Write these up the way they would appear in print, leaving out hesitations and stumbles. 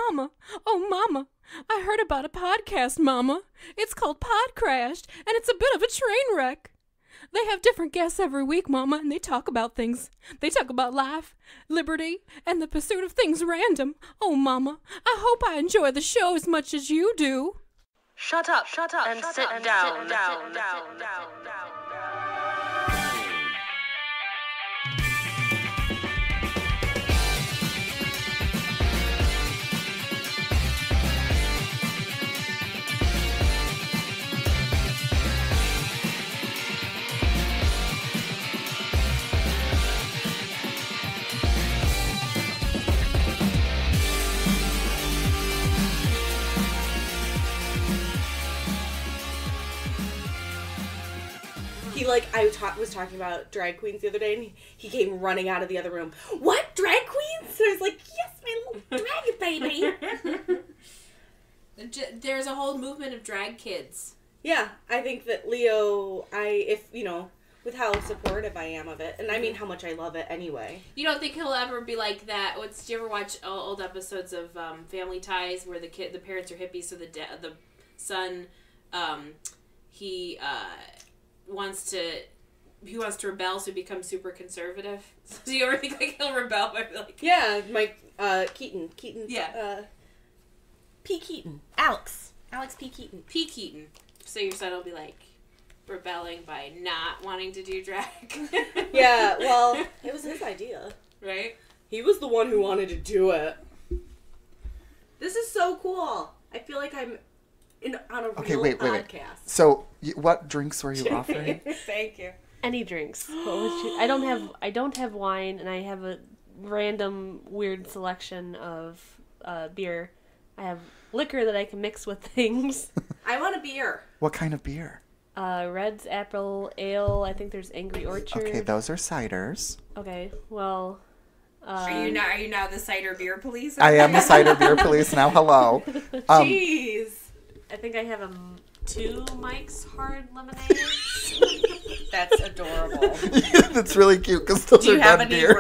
Mama, oh, Mama, I heard about a podcast, Mama. It's called Pod Crashed, and it's a bit of a train wreck. They have different guests every week, Mama, and they talk about things. They talk about life, liberty, and the pursuit of things random. Oh, Mama, I hope I enjoy the show as much as you do. Shut up, and sit down. I was talking about drag queens the other day, and he came running out of the other room. What? Drag queens? And I was like, yes, my little dragon baby. There's a whole movement of drag kids. Yeah, I think that Leo, with how supportive I am of it, and I mean how much I love it anyway. You don't think he'll ever be like that? Did you ever watch old episodes of Family Ties where the parents are hippies, so the son, he wants to rebel, so he becomes super conservative. So do you ever think like he'll rebel by like? Yeah, Mike Keaton. Yeah. P. Keaton. Alex P. Keaton. P. Keaton. So your son will be like rebelling by not wanting to do drag. Yeah, well, it was his idea. Right? He was the one who wanted to do it. This is so cool. I feel like I'm on a real podcast. Wait. So, what drinks were you offering? Thank you. Any drinks. I don't have wine, and I have a random weird selection of beer. I have liquor that I can mix with things. I want a beer. What kind of beer? Red's Apple Ale. I think there's Angry Orchard. Okay, those are ciders. Okay, well... Are you now the cider beer police? I am the cider beer police now. Hello. Jeez. I think I have 2 Mike's Hard Lemonades. That's adorable. That's really cute because those are red beers.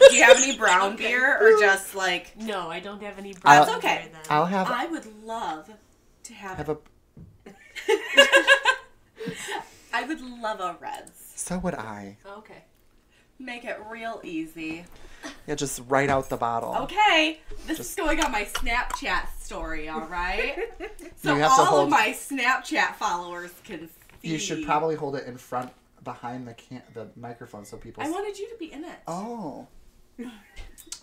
Do you have any brown beer or just like? No, I don't have any brown. That's okay. Beer, I'll have. I would love to have a. I would love a Reds. So would I. Okay. Make it real easy. Yeah, just write out the bottle. Okay. This is going on my Snapchat story, all right? So you have all of my Snapchat followers can see. You should probably hold it in front, behind the microphone so people... I wanted you to be in it. Oh.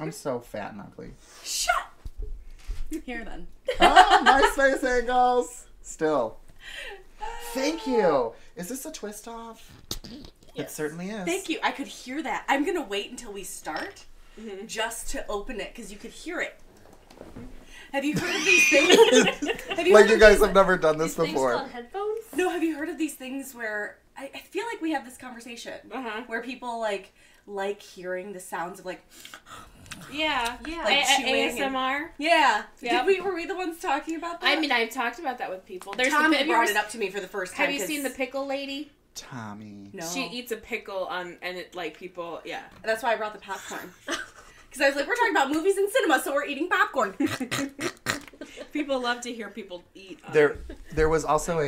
I'm so fat and ugly. Shut! Here then. Oh, nice face angles. Still. Thank you. Is this a twist off? Yes. It certainly is. Thank you. I could hear that. I'm going to wait until we start just to open it because you could hear it. Have you heard of these things? You guys have never done this before. Things called headphones? No, have you heard of these things where I feel like we have this conversation where people like hearing the sounds of like ASMR. Yeah. Were we the ones talking about that? I mean, I've talked about that with people. Tommy brought it up to me for the first time. Have you seen the pickle lady? Tommy. No. She eats a pickle and it people, yeah. That's why I brought the popcorn. Because I was like, we're talking about movies and cinema, so we're eating popcorn. People love to hear people eat. There was also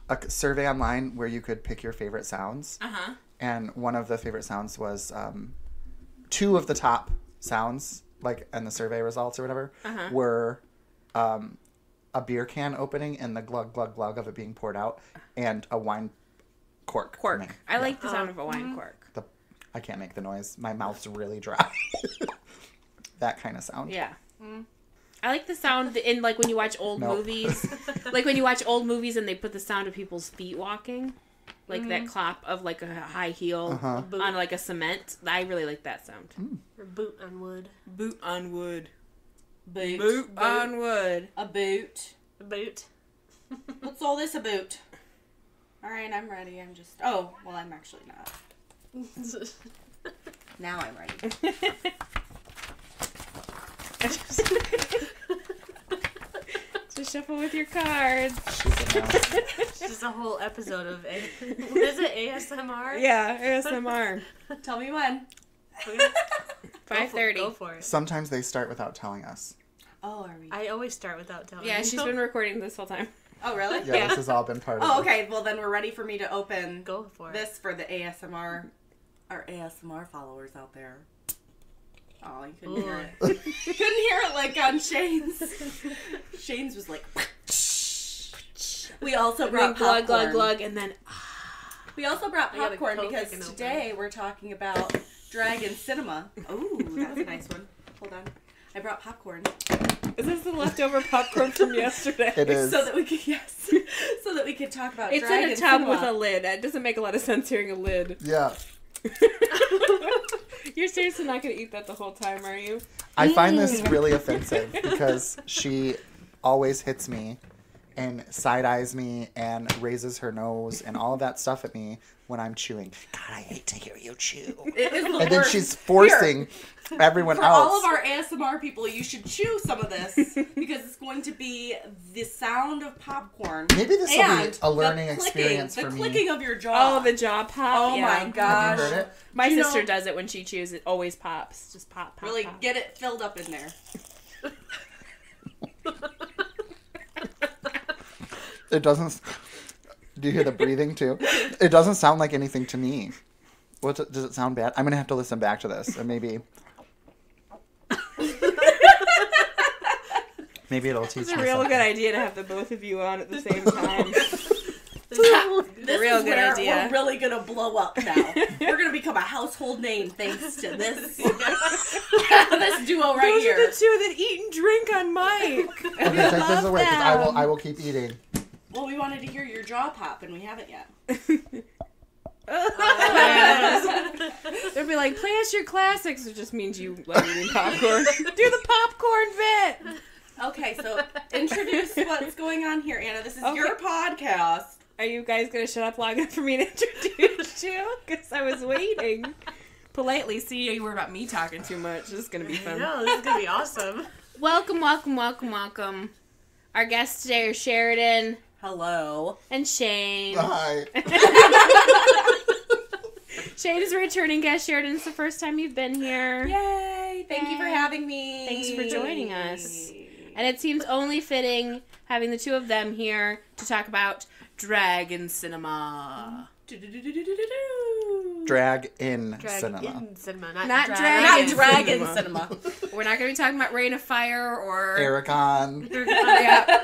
a survey online where you could pick your favorite sounds. Uh-huh. And one of the favorite sounds was 2 of the top sounds, and the survey results or whatever, were a beer can opening and the glug, glug, glug of it being poured out, and a wine cork. I like the sound of a wine cork. I can't make the noise. My mouth's really dry. That kind of sound. Yeah. I like the sound in when you watch old movies. Like when you watch old movies and they put the sound of people's feet walking. Like that clop of a high heel on a cement. I really like that sound. Or boot on wood. Boot on wood. Boot on wood. A boot. A boot. What's all this about? Alright, I'm ready. I'm actually not. Now I'm ready. Just shuffle with your cards. It's just a whole episode of what is it? ASMR? Yeah, ASMR. Tell me when. 5:30. Go for it. Sometimes they start without telling us. Oh, are we? I always start without telling Yeah, you. she's been recording this whole time. Oh, really? Yeah, this has all been part of Oh, it. okay. Well, then we're ready for me to open Go for it. this for the ASMR, our ASMR followers out there. Oh, you couldn't hear it. You couldn't hear it like on Shane's. Shane's was like. We also brought glug, popcorn. glug, glug, and then... We also brought I got a popcorn Coke because I can open. today we're talking about Dragon Cinema. Ooh, that's a nice one. Hold on. I brought popcorn. Is this the leftover popcorn from yesterday? It is. So that we could, yes. So that we could talk about It's Dragon in a tub Cinema. with a lid. It doesn't make a lot of sense hearing a lid. Yeah. You're seriously not going to eat that the whole time, are you? I find this really offensive because she always hits me and side-eyes me and raises her nose and all of that stuff at me when I'm chewing. God, I hate to hear you chew. It is the And then worst. she's forcing everyone For else. all of our ASMR people, you should chew some of this because it's going to be the sound of popcorn. Maybe this will be and a learning the experience for the me. clicking of your jaw. Oh, the jaw pop. Oh yeah. my gosh. Have you heard it? My You sister know- does it when she chews. It always pops. Just pop, pop, Really pop. get it filled up in there. It doesn't... Do you hear the breathing, too? It doesn't sound like anything to me. Does it sound bad? I'm going to have to listen back to this, and maybe... Maybe it'll teach It's me a real something. good idea to have the both of you on at the same time. This Real is good where idea. we're really gonna blow up now. We're gonna become a household name thanks to this this duo right Those here. are the two that eat and drink on mic. Okay, take this away, because I will keep eating. Well, we wanted to hear your jaw pop, and we haven't yet. They'll be like, play us your classics. It just means you love eating popcorn. Do the popcorn bit. Okay, so introduce what's going on here, Anna. This is Okay. your podcast. Are you guys going to shut up long enough for me to introduce you? Because I was waiting. Politely, see, you were about me talking too much. This is going to be fun. No, this is going to be awesome. Welcome, welcome, welcome, welcome. Our guests today are Sheridan Hello. and Shane. Hi. Shane is a returning guest. Sheridan, it's the first time you've been here. Yay! Thank you for having me. Thanks for joining us. And it seems only fitting having the two of them here to talk about Dragon Cinema. Drag in Drag cinema. in cinema, Not Not Dragon Dragon Cinema. Cinema. We're not going to be talking about Rain of Fire or Ericon. yeah.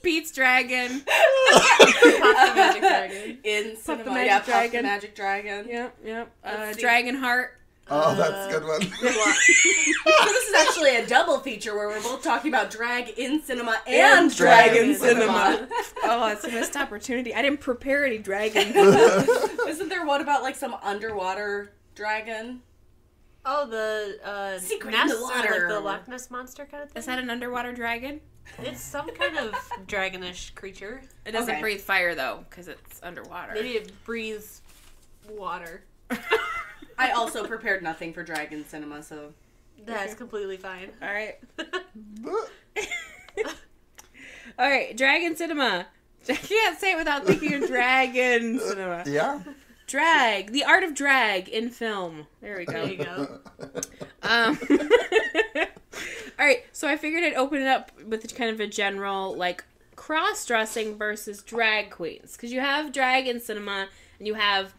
Pete's Dragon. Pop the Magic Dragon. In cinema. the Magic yeah, Pop Dragon. the Magic Dragon. Yep, yep. Let's see. Dragon Heart. Oh, that's a good one. So this is actually a double feature where we're both talking about drag in cinema and Dragon Cinema. Oh, it's a missed opportunity. I didn't prepare any dragon. Isn't there one about like some underwater dragon? Oh, the Secret in Ness, the or, water. like the Loch Ness monster kind of thing. Is that an underwater dragon? It's some kind of dragonish creature. It doesn't Okay. breathe fire though, because it's underwater. Maybe it breathes water. I also prepared nothing for Dragon Cinema, so That's completely fine. All right. All right. Dragon Cinema. I can't say it without thinking of Dragon Cinema. Yeah. Drag. The art of drag in film. There we go. There you go. All right. So I figured I'd open it up with kind of a general, like, cross-dressing versus drag queens. Because you have Dragon Cinema, and you have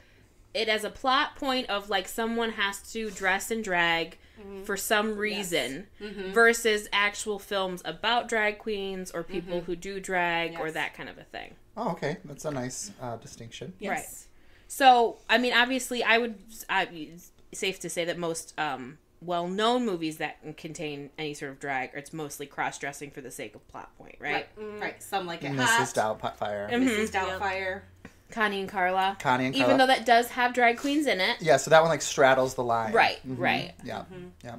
it as a plot point of, like, someone has to dress in drag for some reason versus actual films about drag queens or people who do drag or that kind of a thing. Oh, okay. That's a nice distinction. yes. Right. So, I mean, obviously, it's safe to say that most well-known movies that contain any sort of drag, it's mostly cross-dressing for the sake of plot point, right? Right. Some like it Mrs. hot. Doubtfire. Mrs. Doubtfire. Connie and Carla. Connie and Carla. Even though that does have drag queens in it. Yeah, so that one like straddles the line. Right, Mhm. right. Yeah, yeah.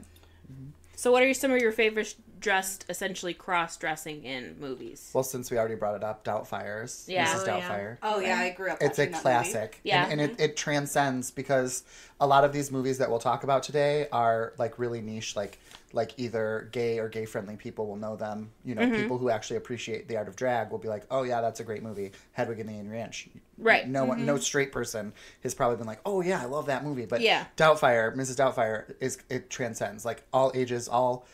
So what are some of your favorite just essentially cross-dressing in movies. Well, since we already brought it up, Doubtfire's Yeah. Mrs. Oh, yeah. Doubtfire. Oh yeah, I grew up. It's a watching that classic. movie. Yeah. And it transcends, because a lot of these movies that we'll talk about today are like really niche, like either gay or gay friendly people will know them. You know, people who actually appreciate the art of drag will be like, oh yeah, that's a great movie. Hedwig and the Angry Inch. Right. No one, no straight person has probably been like, oh yeah, I love that movie. But Yeah. Doubtfire, Mrs. Doubtfire it transcends like all ages, all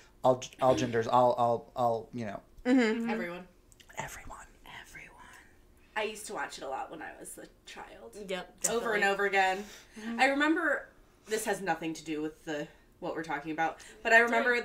genders, all you know, Everyone. everyone. I used to watch it a lot when I was a child. Yep. Over and over again. I remember, this has nothing to do with what we're talking about, but I remember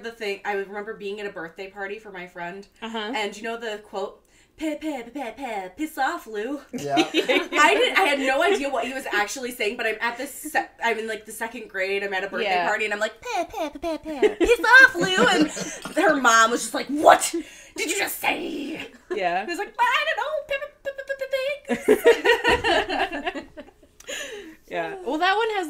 I remember being at a birthday party for my friend, and you know the quote, piss off, Lou? Yeah. I had no idea what he was actually saying, but I'm in like the second grade, I'm at a birthday party, and I'm like, piss off, Lou, and her mom was just like, what did you just say? Yeah. I was like, I don't know, Yeah. Well, that one has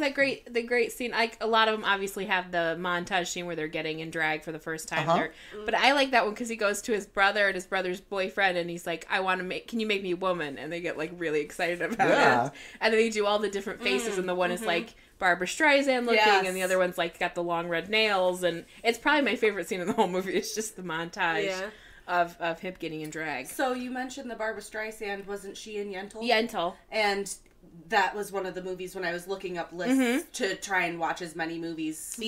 the great scene. Like, a lot of them obviously have the montage scene where they're getting in drag for the first time there. But I like that one because he goes to his brother and his brother's boyfriend, and he's like, can you make me a woman? And they get like really excited about it. And then they do all the different faces, and the one is like Barbara Streisand looking, and the other one's like got the long red nails, and it's probably my favorite scene in the whole movie. It's just the montage of him getting in drag. So you mentioned the Barbara Streisand, wasn't she in Yentl? Yentl. And that was one of the movies when I was looking up lists to try and watch as many movies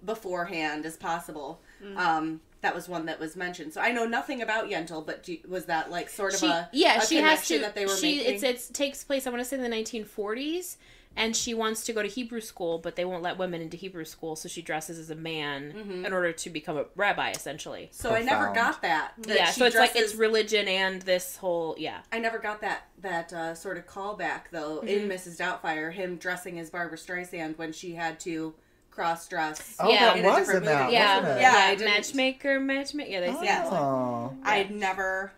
beforehand as possible. That was one that was mentioned. So I know nothing about Yentl, but was that like sort of a she has to, that they were making? It takes place, I want to say, in the 1940s, and she wants to go to Hebrew school, but they won't let women into Hebrew school, so she dresses as a man in order to become a rabbi, essentially. So I never got that. So it's like it's religion and this whole, I never got that sort of callback, though, in Mrs. Doubtfire, him dressing as Barbara Streisand when she had to cross-dress. Oh, that was in that, wasn't it? Yeah, matchmaker. Yeah, they say that. Oh. I had never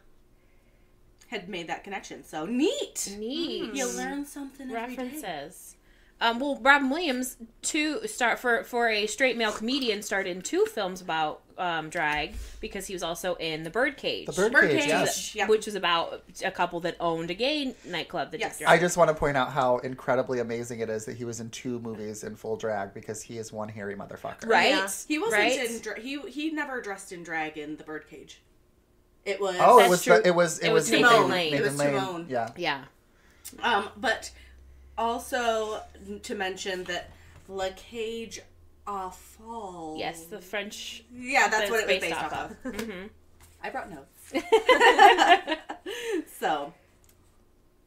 had made that connection, so neat. You learn something every day. References. Well, Robin Williams for a straight male comedian starred in 2 films about drag because he was also in The Birdcage. The Birdcage, yes. Which was about a couple that owned a gay nightclub that did drag. I just want to point out how incredibly amazing it is that he was in 2 movies in full drag because he is one hairy motherfucker. Right? Yeah. He wasn't he never dressed in drag in The Birdcage. It was it was Nathan Lane. It was Timon. Yeah. But also to mention that La Cage aux Folles. Yes, the French. Yeah, that's what it was based off of. I brought notes. So.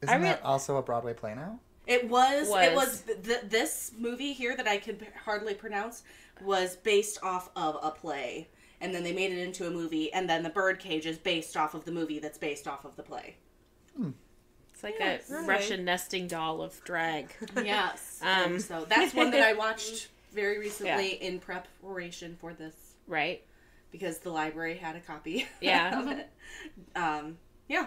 Isn't that also a Broadway play now? It was. This movie here that I could hardly pronounce was based off of a play. And then they made it into a movie, and then The Birdcage is based off of the movie that's based off of the play. It's like a Russian nesting doll of drag. Yes. So that's one that I watched very recently in preparation for this. Right. Because the library had a copy. Yeah. of it. Yeah.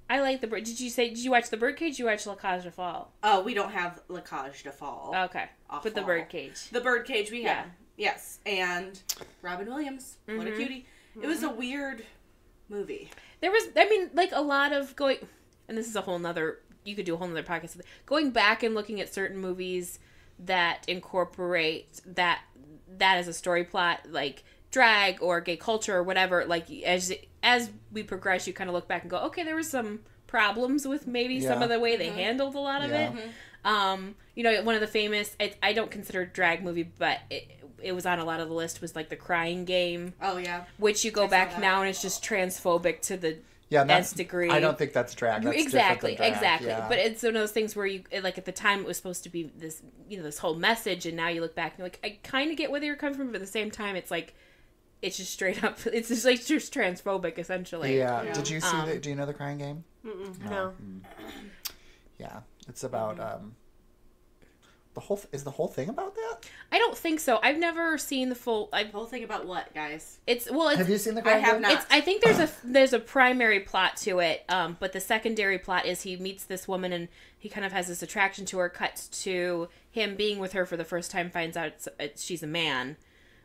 I like the bird. Did you watch The Birdcage? You watch La Cage de Fall? Oh, we don't have La Cage de Fall. Okay. But The Birdcage. The Birdcage we have. Yes. And Robin Williams. What a cutie. It was a weird movie. There was, like a lot of going, and this is a whole nother, you could do a whole nother podcast, going back and looking at certain movies that incorporate that as a story plot, like drag or gay culture or whatever, like as we progress, you kind of look back and go, okay, there was some problems with maybe some of the way they handled a lot of it. One of the famous, I don't consider drag movie, but it was on a lot of the list, was like The Crying Game. Oh, yeah. Which you go back now and it's just transphobic to the nth degree. I don't think that's drag. That's exactly. Yeah. But it's one of those things where you, like, at the time it was supposed to be this, this whole message, and now you look back and you're like, I kind of get where you're coming from, but at the same time it's like, it's just straight up, it's just like just transphobic essentially. Yeah. Did you see do you know The Crying Game? No. Yeah. It's about is the whole thing about that? I don't think so. I've never seen the full. The whole thing about what, guys? Have you seen The Crying Game? I have Game? not. I think there's a primary plot to it, but the secondary plot is he meets this woman and he kind of has this attraction to her. Cuts to him being with her for the first time, finds out she's a man,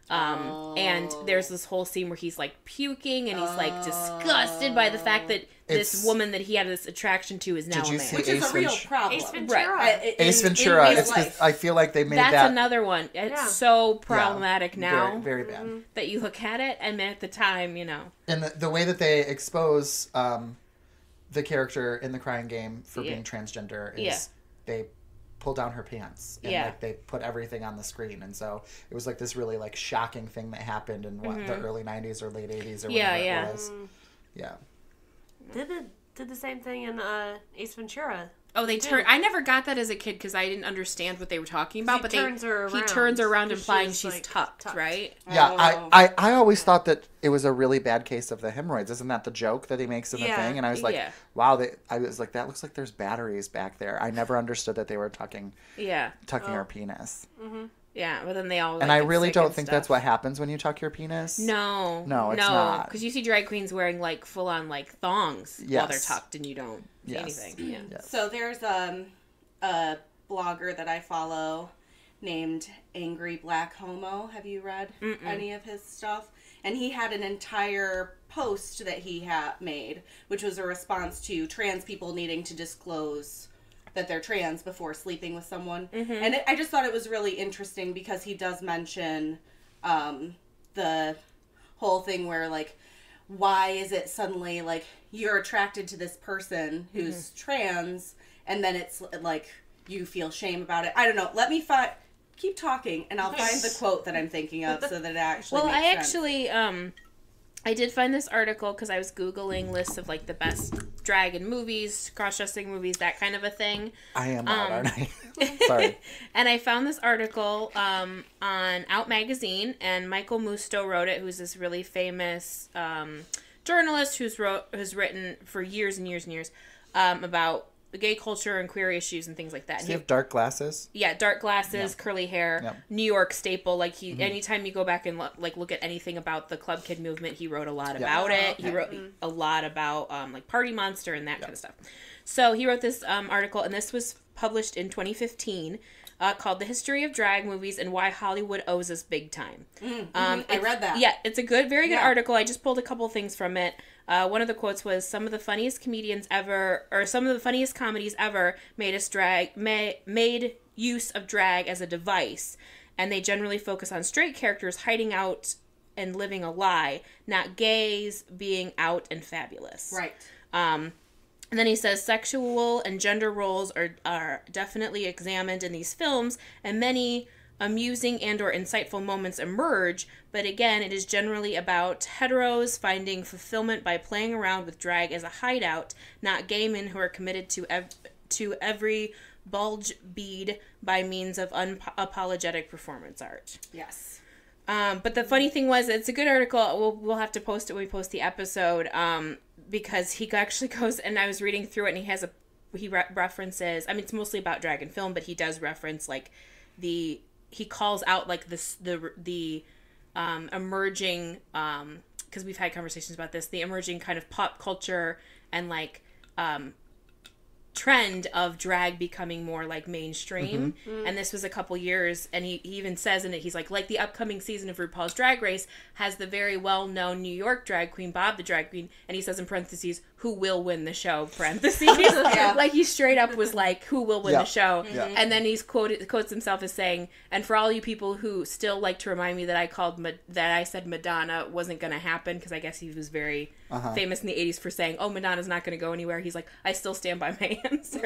And there's this whole scene where he's like puking and he's like disgusted by the fact that this woman that he had this attraction to is now a man. Which is a real problem. Ace Ventura. Right. Ace Ventura. I feel like they made That's another one. It's so problematic now. Very, very bad. That you look at it, and at the time, you know. And the way that they expose the character in the Crying Game for being transgender is they pull down her pants and like they put everything on the screen, and so it was like this really like shocking thing that happened in the early 90s or late 80s or whatever it was. Did the same thing in Ace Ventura. Oh, they turn. I never got that as a kid because I didn't understand what they were talking about. But he turns her around implying she's like, tucked, right? Yeah, I always thought that it was a really bad case of the hemorrhoids. Isn't that the joke that he makes in the thing? And I was like, wow. I was like, that looks like there's batteries back there. I never understood that they were tucking her penis. Mm-hmm. Yeah, but then they all. And I really don't think that's what happens when you tuck your penis. No, it's not. Because you see drag queens wearing like full on like thongs while they're tucked, and you don't see anything. Yeah. Yes. So there's a blogger that I follow named Angry Black Homo. Have you read any of his stuff? And he had an entire post that he had made, which was a response to trans people needing to disclose that they're trans before sleeping with someone. And I just thought it was really interesting because he does mention the whole thing where, like, why is it suddenly, like, you're attracted to this person who's trans, and then it's, like, you feel shame about it. I don't know. Let me keep talking, and I'll find the quote that I'm thinking of so that it actually makes sense. I did find this article because I was Googling lists of, like, the best drag in movies, cross-dressing movies, that kind of a thing. I am out, aren't I? Sorry. And I found this article on Out Magazine, and Michael Musto wrote it, who's this really famous journalist who's written for years and years and years about gay culture and queer issues and things like that. Does he have dark glasses? Yeah, dark glasses, curly hair, New York staple. Like anytime you go back and look at anything about the Club Kid movement, he wrote a lot about it. He wrote a lot about like Party Monster and that kind of stuff. So he wrote this article, and this was published in 2015, called "The History of Drag Movies and Why Hollywood Owes Us Big Time." I read that. Yeah, it's a very good article. I just pulled a couple things from it. One of the quotes was, "Some of the funniest comedians ever, or some of the funniest comedies ever, made use of drag as a device, and they generally focus on straight characters hiding out and living a lie, not gays being out and fabulous." Right. And then he says, "Sexual and gender roles are definitely examined in these films, and many amusing and or insightful moments emerge, but again, it is generally about heteros finding fulfillment by playing around with drag as a hideout, not gay men who are committed to every bulge bead by means of unapologetic performance art." Yes. But the funny thing was, it's a good article. We'll have to post it when we post the episode, because he actually goes, and I was reading through it, and he references, I mean, it's mostly about drag and film, but he does reference, like, he calls out, like, the emerging, because we've had conversations about this, the emerging kind of pop culture and, like, trend of drag becoming more, like, mainstream. And this was a couple years, and he even says in it, he's like the upcoming season of RuPaul's Drag Race has the very well-known New York drag queen, Bob the Drag Queen, and he says in parentheses, "who will win the show," parentheses. Like, he straight up was like, who will win the show? And then he's quotes himself as saying, "And for all you people who still like to remind me that I said Madonna wasn't going to happen," because I guess he was very famous in the 80s for saying, "Oh, Madonna's not going to go anywhere." He's like, "I still stand by my answer."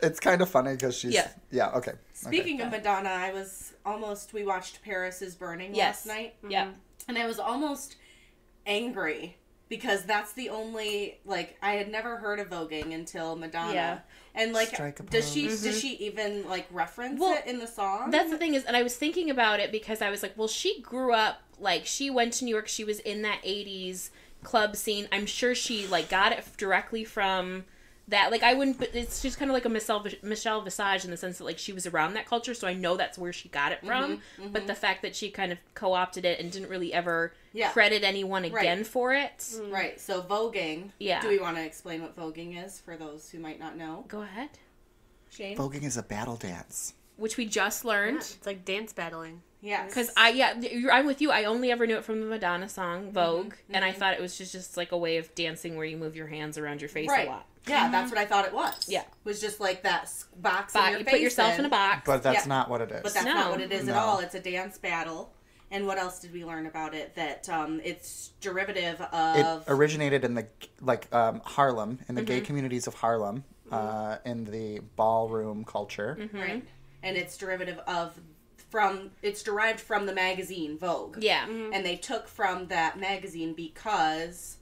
It's kind of funny because she's okay. Speaking of Madonna, we watched Paris is Burning last night. And I was almost angry because that's the only, like, I had never heard of voguing until Madonna. And, like, does she even, like, reference it in the song? That's the thing is, and I was thinking about it because I was like, well, she grew up, like, she went to New York, she was in that 80s club scene. I'm sure she, like, got it directly from that. Like, I wouldn't, but it's just kind of like a Michelle Visage in the sense that, like, she was around that culture, so I know that's where she got it from. But the fact that she kind of co-opted it and didn't really ever credit anyone again for it. Right. So voguing. Yeah. Do we want to explain what voguing is for those who might not know? Go ahead. Shane? Voguing is a battle dance. which we just learned. Yeah, it's like dance battling. Yes. Because I'm with you. I only ever knew it from the Madonna song Vogue, and I thought it was just like a way of dancing where you move your hands around your face a lot. Yeah, that's what I thought it was. Yeah. It was just like that box in your You face. put yourself in a box. But that's not what it is. But that's not what it is at No. all. It's a dance battle. And what else did we learn about it? That it's derivative of... It originated in the Harlem, in the gay communities of Harlem, in the ballroom culture. Right. And it's derivative of... It's derived from the magazine Vogue. Yeah. And they took from that magazine because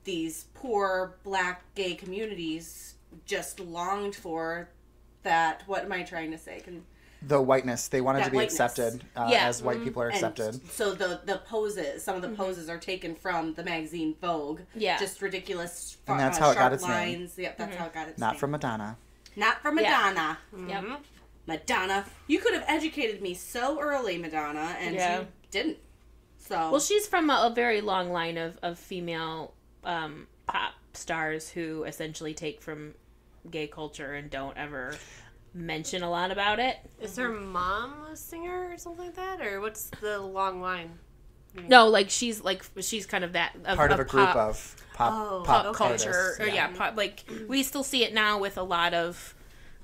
these poor black gay communities just longed for that... What am I trying to say? The whiteness. They wanted That to be whiteness. accepted as white people are accepted. And so the poses, some of the poses are taken from the magazine Vogue. Yeah. Just ridiculous And that's how it sharp got its lines. name. Yep, that's how it got its Not name. from Madonna. Not from Madonna. Yep. Madonna. You could have educated me so early, Madonna, and you didn't. So Well, she's from a very long line of female pop stars who essentially take from gay culture and don't ever mention a lot about it. Is her mom a singer or something like that? Or what's the long line? No, like she's kind of that Part of a group pop, of pop pop artists. culture. Or, pop, like we still see it now with a lot of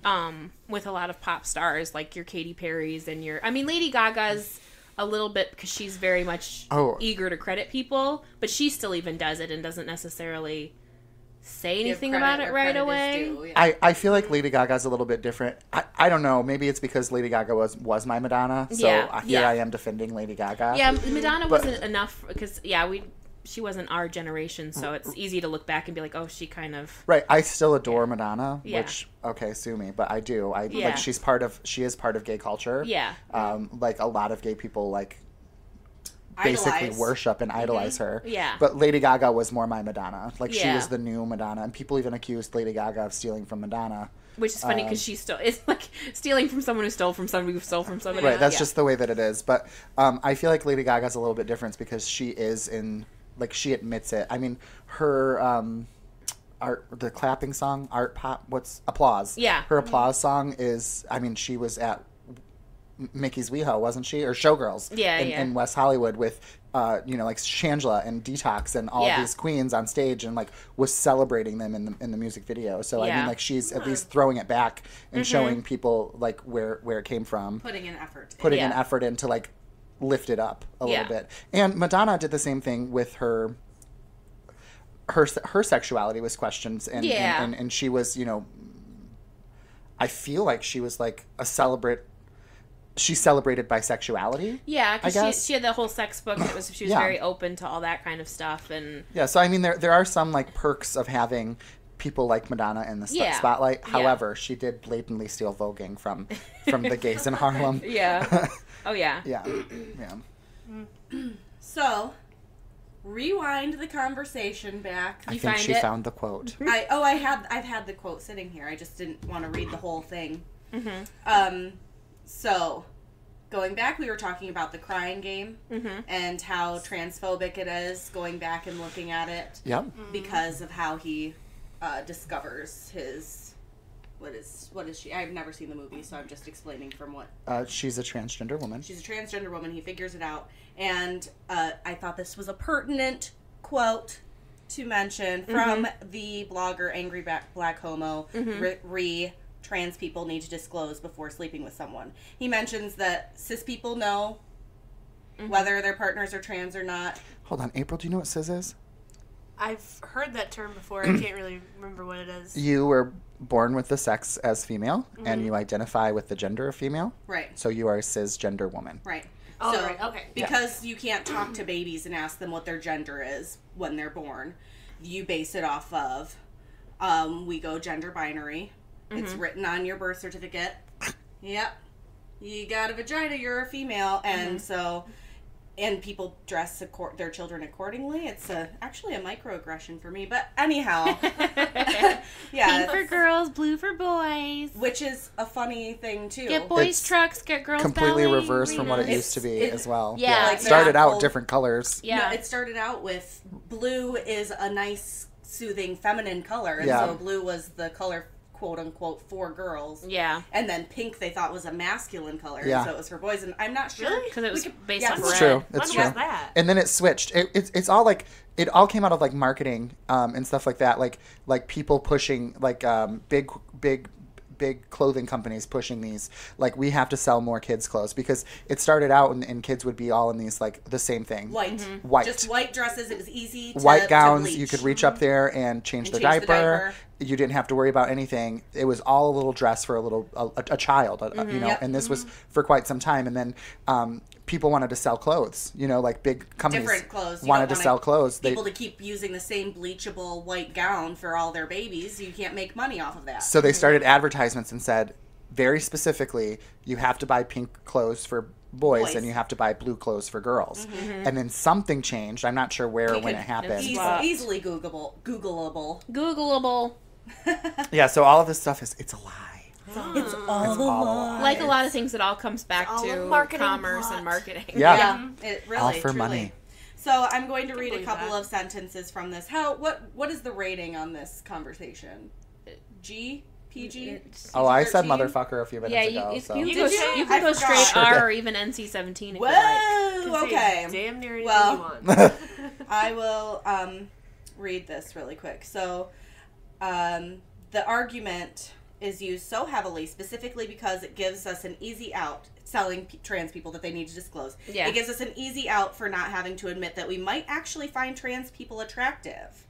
pop stars, like your Katy Perry's and your. I mean, Lady Gaga's a little bit because she's very much eager to credit people, but she still even does it and doesn't necessarily say anything about it right away. Due, yeah. I feel like Lady Gaga's a little bit different. I don't know. Maybe it's because Lady Gaga was my Madonna. So here I am defending Lady Gaga. Yeah, Madonna wasn't enough because she wasn't our generation, so it's easy to look back and be like, oh, she kind of Right. I still adore Madonna, Yeah. which sue me, but I do. Yeah. Like she is part of gay culture. Yeah. Like a lot of gay people like basically Idolize. worship and idolize her. Yeah. But Lady Gaga was more my Madonna. Like she Yeah. was the new Madonna, and people even accused Lady Gaga of stealing from Madonna. Which is funny because it's like stealing from someone who stole from somebody who stole from somebody. Right, that's Yeah. just the way that it is. But I feel like Lady Gaga's a little bit different because she is like she admits it. I mean, her the clapping song, art pop, Applause? Yeah. Her Applause song is, I mean, she was at Mickey's WeHo, wasn't she? Or Showgirls in West Hollywood with, like Shangela and Detox and all of these queens on stage and like was celebrating them in the music video. So I mean, like she's at least throwing it back and showing people like where it came from. Putting an effort. Putting an effort into like lift it up a little bit. And Madonna did the same thing with her sexuality was questioned and she was, I feel like she was like she celebrated bisexuality. Yeah, I guess. she had the whole sex book that she was very open to all that kind of stuff. And yeah, so I mean there are some like perks of having people like Madonna in the spotlight. However, she did blatantly steal voguing from the gays in Harlem. Yeah. Oh yeah. Yeah. So, rewind the conversation back. I think she found the quote. I've had the quote sitting here. I just didn't want to read the whole thing. So, going back, we were talking about the crying game and how transphobic it is, going back and looking at it. Yep. Because of how he discovers his... What is she? I've never seen the movie, so I'm just explaining from what... She's a transgender woman. She's a transgender woman. He figures it out. And I thought this was a pertinent quote to mention from the blogger Angry Black Homo, trans people need to disclose before sleeping with someone. He mentions that cis people know whether their partners are trans or not. Hold on, April, do you know what cis is? I've heard that term before. I can't really remember what it is. You were born with the sex as female, and you identify with the gender of female. Right. So you are a cisgender woman. Right. Oh, so, right. Okay. Because you can't talk to babies and ask them what their gender is when they're born, you base it off of, we go gender binary. It's written on your birth certificate. Yep. You got a vagina, you're a female. And so, and people dress their children accordingly. It's actually a microaggression for me. But anyhow. Pink for girls, blue for boys. Which is a funny thing, too. Get boys It's trucks, get girls completely ballet reversed from what it arenas. used to be as well. Yeah. Like It started that out whole- different colors. Yeah. No, it started out with blue is a nice, soothing, feminine color. And Yeah. so blue was the color quote unquote for girls. Yeah. And then pink they thought was a masculine color, Yeah. so it was for boys. And I'm not sure Because it was based on It's red. true. When It's was true. that? And then it switched. It's all like it all came out of like marketing and stuff like that. Like people pushing like big clothing companies pushing these, like, we have to sell more kids clothes, because it started out and kids would be all in these like the same thing, white, just white dresses. It was easy to, white gowns. to bleach. You could reach up there and change, the, change the diaper. diaper. You didn't have to worry about anything. It was all a little dress for a child, you know. Yep. And this was for quite some time. And then people wanted to sell clothes, you know, like big companies Different clothes. You wanted don't to sell clothes. People to keep using the same bleachable white gown for all their babies. You can't make money off of that. So they started advertisements and said, very specifically, you have to buy pink clothes for boys and you have to buy blue clothes for girls. And then something changed. I'm not sure where or when it happened. Easily Googleable. Googleable. Yeah, so all of this stuff it's a lie. It's all a lie. Like a lot of things, it all comes back to marketing commerce plot. and marketing. Yeah. It really, All for truly. money. So I'm going to read a believe couple that. of sentences from this. What is the rating on this conversation? G? PG? Oh, I said 13? motherfucker a few minutes Yeah, ago. you So. can Did go, you? you can I go forgot. straight Sure R did. or even NC-17 if you like. Whoa! Okay. Damn near anything Well- you want. I will read this really quick. So, the argument is used so heavily, specifically because it gives us an easy out telling trans people that they need to disclose. Yeah. It gives us an easy out for not having to admit that we might actually find trans people attractive.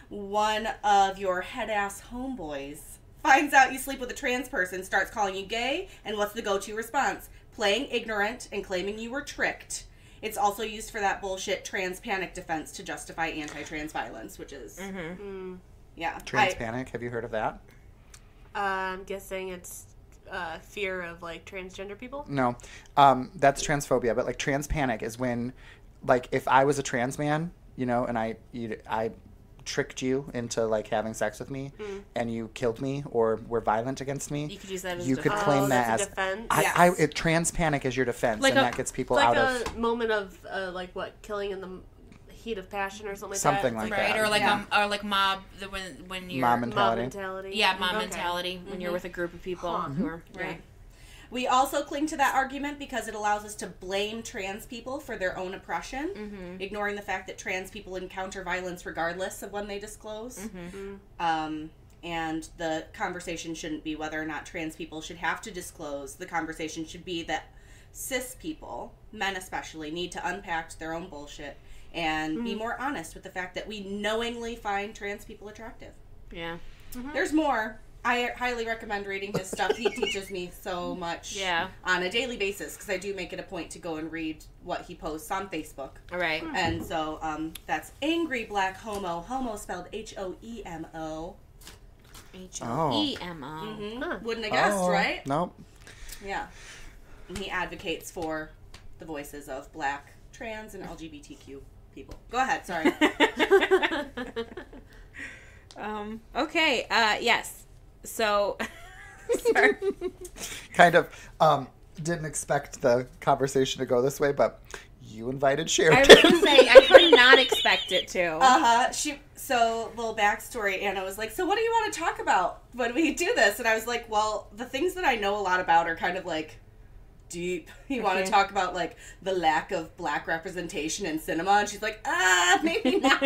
One of your head-ass homeboys finds out you sleep with a trans person, starts calling you gay, and what's the go-to response? Playing ignorant and claiming you were tricked. It's also used for that bullshit trans panic defense to justify anti-trans violence, which is, yeah. Trans panic. Have you heard of that? I'm guessing it's fear of like transgender people. No, that's transphobia. But like trans panic is when, like, if I was a trans man, you know, and I tricked you into like having sex with me, and you killed me or were violent against me, You could use that as you a could defense. claim that that's as a defense? Yes. trans panic is your defense, Like and a- that gets people Like out a of moment of like what, killing in the heat of passion or something Something like like that. Right, that. or like Yeah. or like mob when you're Mob Mob mentality. mentality. yeah mob Okay. mentality when you're with a group of people who are Right. We also cling to that argument because it allows us to blame trans people for their own oppression, ignoring the fact that trans people encounter violence regardless of when they disclose. And the conversation shouldn't be whether or not trans people should have to disclose. The conversation should be that cis people, men especially, need to unpack their own bullshit and be more honest with the fact that we knowingly find trans people attractive. yeah There's more. I highly recommend reading his stuff. He teaches me so much on a daily basis because I do make it a point to go and read what he posts on Facebook. all right And so that's Angry Black Homo, homo spelled H-O-E-M-O. H-O-E-M-O Wouldn't have guessed, right? Nope. Yeah. And he advocates for the voices of black, trans, and LGBTQ people. Go ahead, sorry. Okay yes so sorry. Kind of didn't expect the conversation to go this way, but you invited I Sheridan. was gonna say I could not expect it to. So, little backstory, Anna was like, so what do you want to talk about when we do this? And I was like, well, the things that I know a lot about are kind of like deep. You want to talk about like the lack of black representation in cinema? And she's like, maybe not.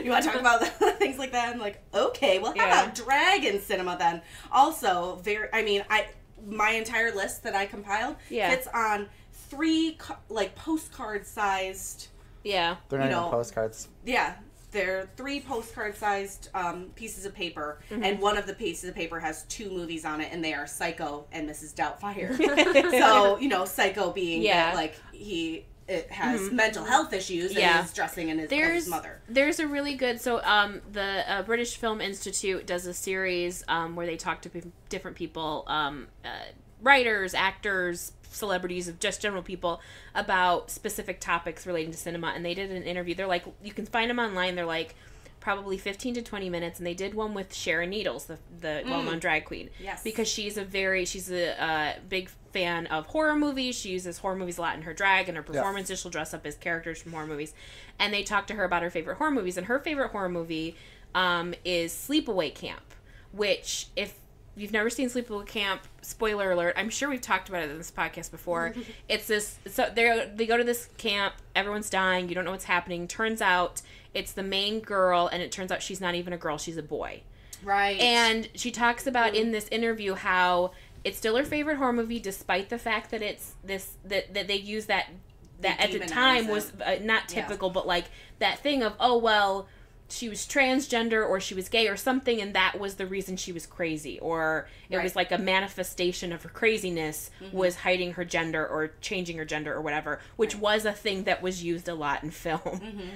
You want to talk about things like that? I'm like, okay, well, how about drag in cinema then? Also, my entire list that I compiled fits on 3 like postcard sized. Yeah. They're not you even know, postcards. Yeah, they're 3 postcard-sized pieces of paper, and one of the pieces of paper has 2 movies on it, and they are Psycho and Mrs. Doubtfire. So, you know, Psycho being that, like, it has mental health issues and is dressing in his mother. There's a really good, the British Film Institute does a series where they talk to different people, writers, actors, celebrities, of just general people about specific topics relating to cinema, and they did an interview. They're like, you can find them online. They're like probably 15 to 20 minutes, and they did one with Sharon Needles, the well-known drag queen. Yes. Because she's a big fan of horror movies. She uses horror movies a lot in her drag and her performances. She'll dress up as characters from horror movies. And they talked to her about her favorite horror movies, and her favorite horror movie is Sleepaway Camp, which if you've never seen Sleepaway Camp, spoiler alert, I'm sure we've talked about it in this podcast before. It's this, so they go to this camp, everyone's dying, you don't know what's happening. Turns out it's the main girl, and it turns out she's not even a girl, she's a boy. Right. And she talks about in this interview how it's still her favorite horror movie, despite the fact that it's this, that they use that at the time was not typical, but like that thing of, oh, well, she was transgender or she was gay or something, and that was the reason she was crazy, or it was like a manifestation of her craziness was hiding her gender or changing her gender or whatever, which was a thing that was used a lot in film.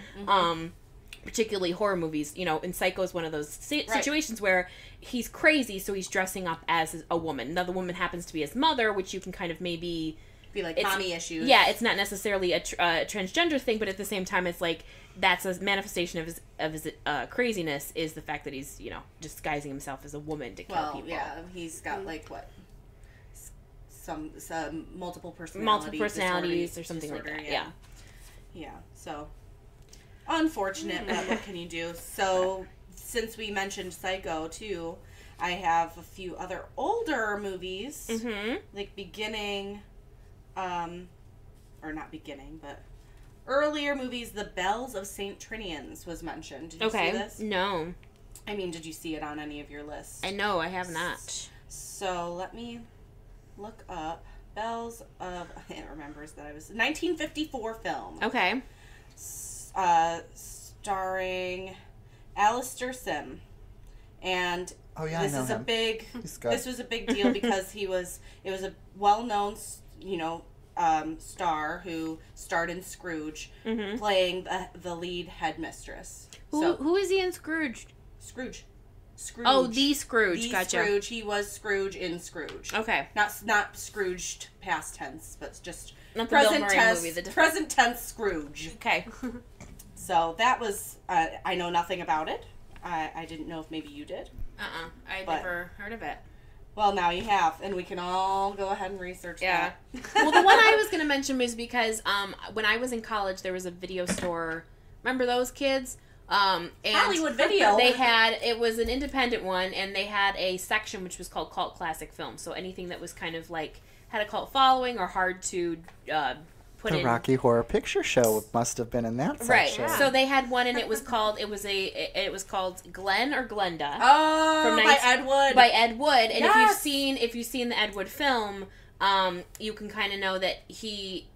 Particularly horror movies, you know, and Psycho is one of those situations where he's crazy, so he's dressing up as a woman. Now the woman happens to be his mother, which you can kind of maybe be like mommy issues. Yeah, it's not necessarily a transgender thing, but at the same time, it's like that's a manifestation of his craziness is the fact that he's, you know, disguising himself as a woman to kill people. Yeah, he's got like what some multiple personalities or something like that. Yeah. So unfortunate, but what can you do? So since we mentioned Psycho too, I have a few other older movies, like beginning. Or not beginning, but earlier movies. The Bells of St. Trinian's was mentioned. Did you see this? No. I mean, did you see it on any of your lists? I know, I have not. So let me look up Bells of. It remembers that I was 1954 film. Okay. Starring Alistair Sim, and this is a big. This was a big deal because it was a well-known, you know, star who starred in Scrooge, playing the lead headmistress. Who is he in Scrooge? Scrooge. Oh, the Scrooge. Gotcha. Scrooge. He was Scrooge in Scrooge. Okay. Not Scrooged past tense, but just not the present Bill Murray tense. Movie, Present tense Scrooge. Okay. So that was. I know nothing about it. I didn't know if maybe you did. I never heard of it. Well, now you have, and we can all go ahead and research that. Well, the one I was going to mention was because when I was in college, there was a video store. Remember those kids? And Hollywood Video. It was an independent one, and they had a section which was called Cult Classic Films. So anything that was kind of like had a cult following or hard to put in. The Rocky Horror Picture Show must have been in that section. Right. So they had one, and it was called Glenn or Glenda. Oh, by Ed Wood. By Ed Wood, and yes. if you've seen the Ed Wood film, you can kind of know that he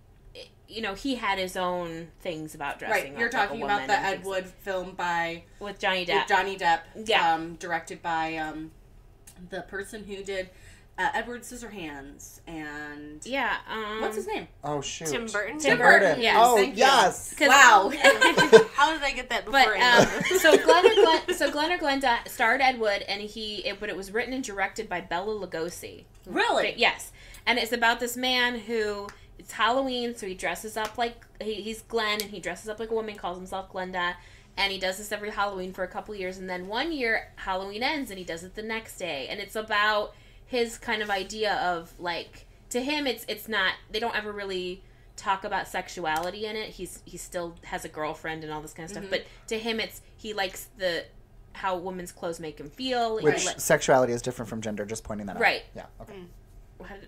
had his own things about dressing. Right, you're talking about the Ed Wood film with Johnny Depp. Yeah. Directed by the person who did Edward Scissorhands and what's his name? Oh shoot, Tim Burton. Tim Burton. Yes. Oh Thank yes. You. Wow. How did I get that before? So Glenn or Glenda starred Ed Wood, and but it was written and directed by Bela Lugosi. Really? Yes, and it's about this man who. It's Halloween, so he dresses up like he's Glenn, and he dresses up like a woman, calls himself Glenda, and he does this every Halloween for a couple years, and then one year Halloween ends, and he does it the next day, and it's about his kind of idea of like, to him it's not, they don't ever really talk about sexuality in it. He still has a girlfriend and all this kind of stuff, but to him he likes how women's clothes make him feel. Which sexuality is different from gender. Just pointing that out. Right. Yeah. Okay.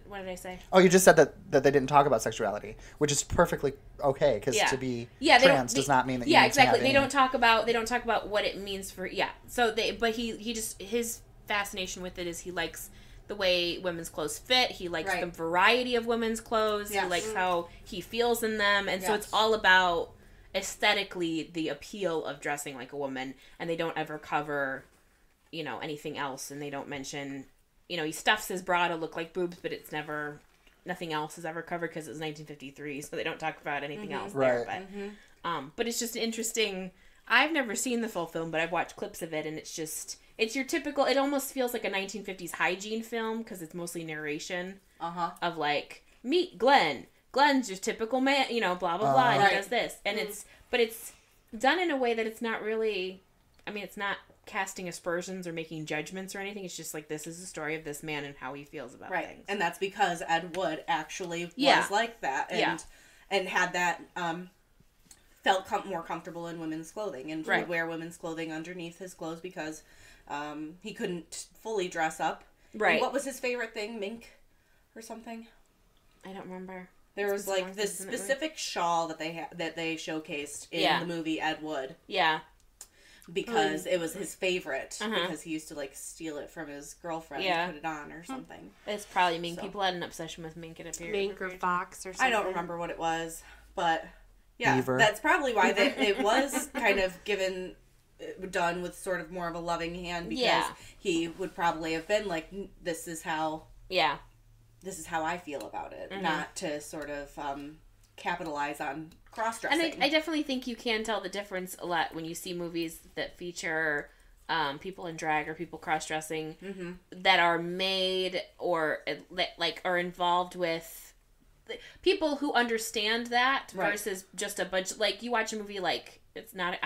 What did I say? Oh, you just said that they didn't talk about sexuality, which is perfectly okay, because to be trans does not mean that you need exactly. To have they don't talk about what it means for he just his fascination with it is he likes the way women's clothes fit. He likes the variety of women's clothes. Yes. He likes how he feels in them, and so it's all about aesthetically the appeal of dressing like a woman. And they don't ever cover, anything else, and they don't mention. He stuffs his bra to look like boobs, but it's nothing else is ever covered because it was 1953, so they don't talk about anything else there. But it's just interesting. I've never seen the full film, but I've watched clips of it, and it's your typical, it almost feels like a 1950s hygiene film because it's mostly narration of like, meet Glenn. Glenn's your typical man, blah, blah, blah, and he does this. And it's done in a way that it's not really, it's not casting aspersions or making judgments or anything. It's just like, this is the story of this man and how he feels about things. And that's because Ed Wood actually was like that and had that felt more comfortable in women's clothing and Right. would wear women's clothing underneath his clothes because he couldn't fully dress up. Right. And what was his favorite thing? Mink or something? I don't remember. There was like Songs, this isn't it, right? specific shawl that they showcased in the movie Ed Wood Yeah. because it was his favorite Uh-huh. because he used to like steal it from his girlfriend Yeah. and put it on or something. It's probably mink. So. People had an obsession with mink, it appeared. Mink or fox or something. I don't remember what it was, but yeah, Beaver. that's probably why it was kind of done with sort of more of a loving hand because he would probably have been like, this is how I feel about it, not to sort of capitalize on cross-dressing. And I definitely think you can tell the difference a lot when you see movies that feature people in drag or people cross-dressing that are made or like are involved with people who understand that versus just a bunch. Like you watch a movie like it's not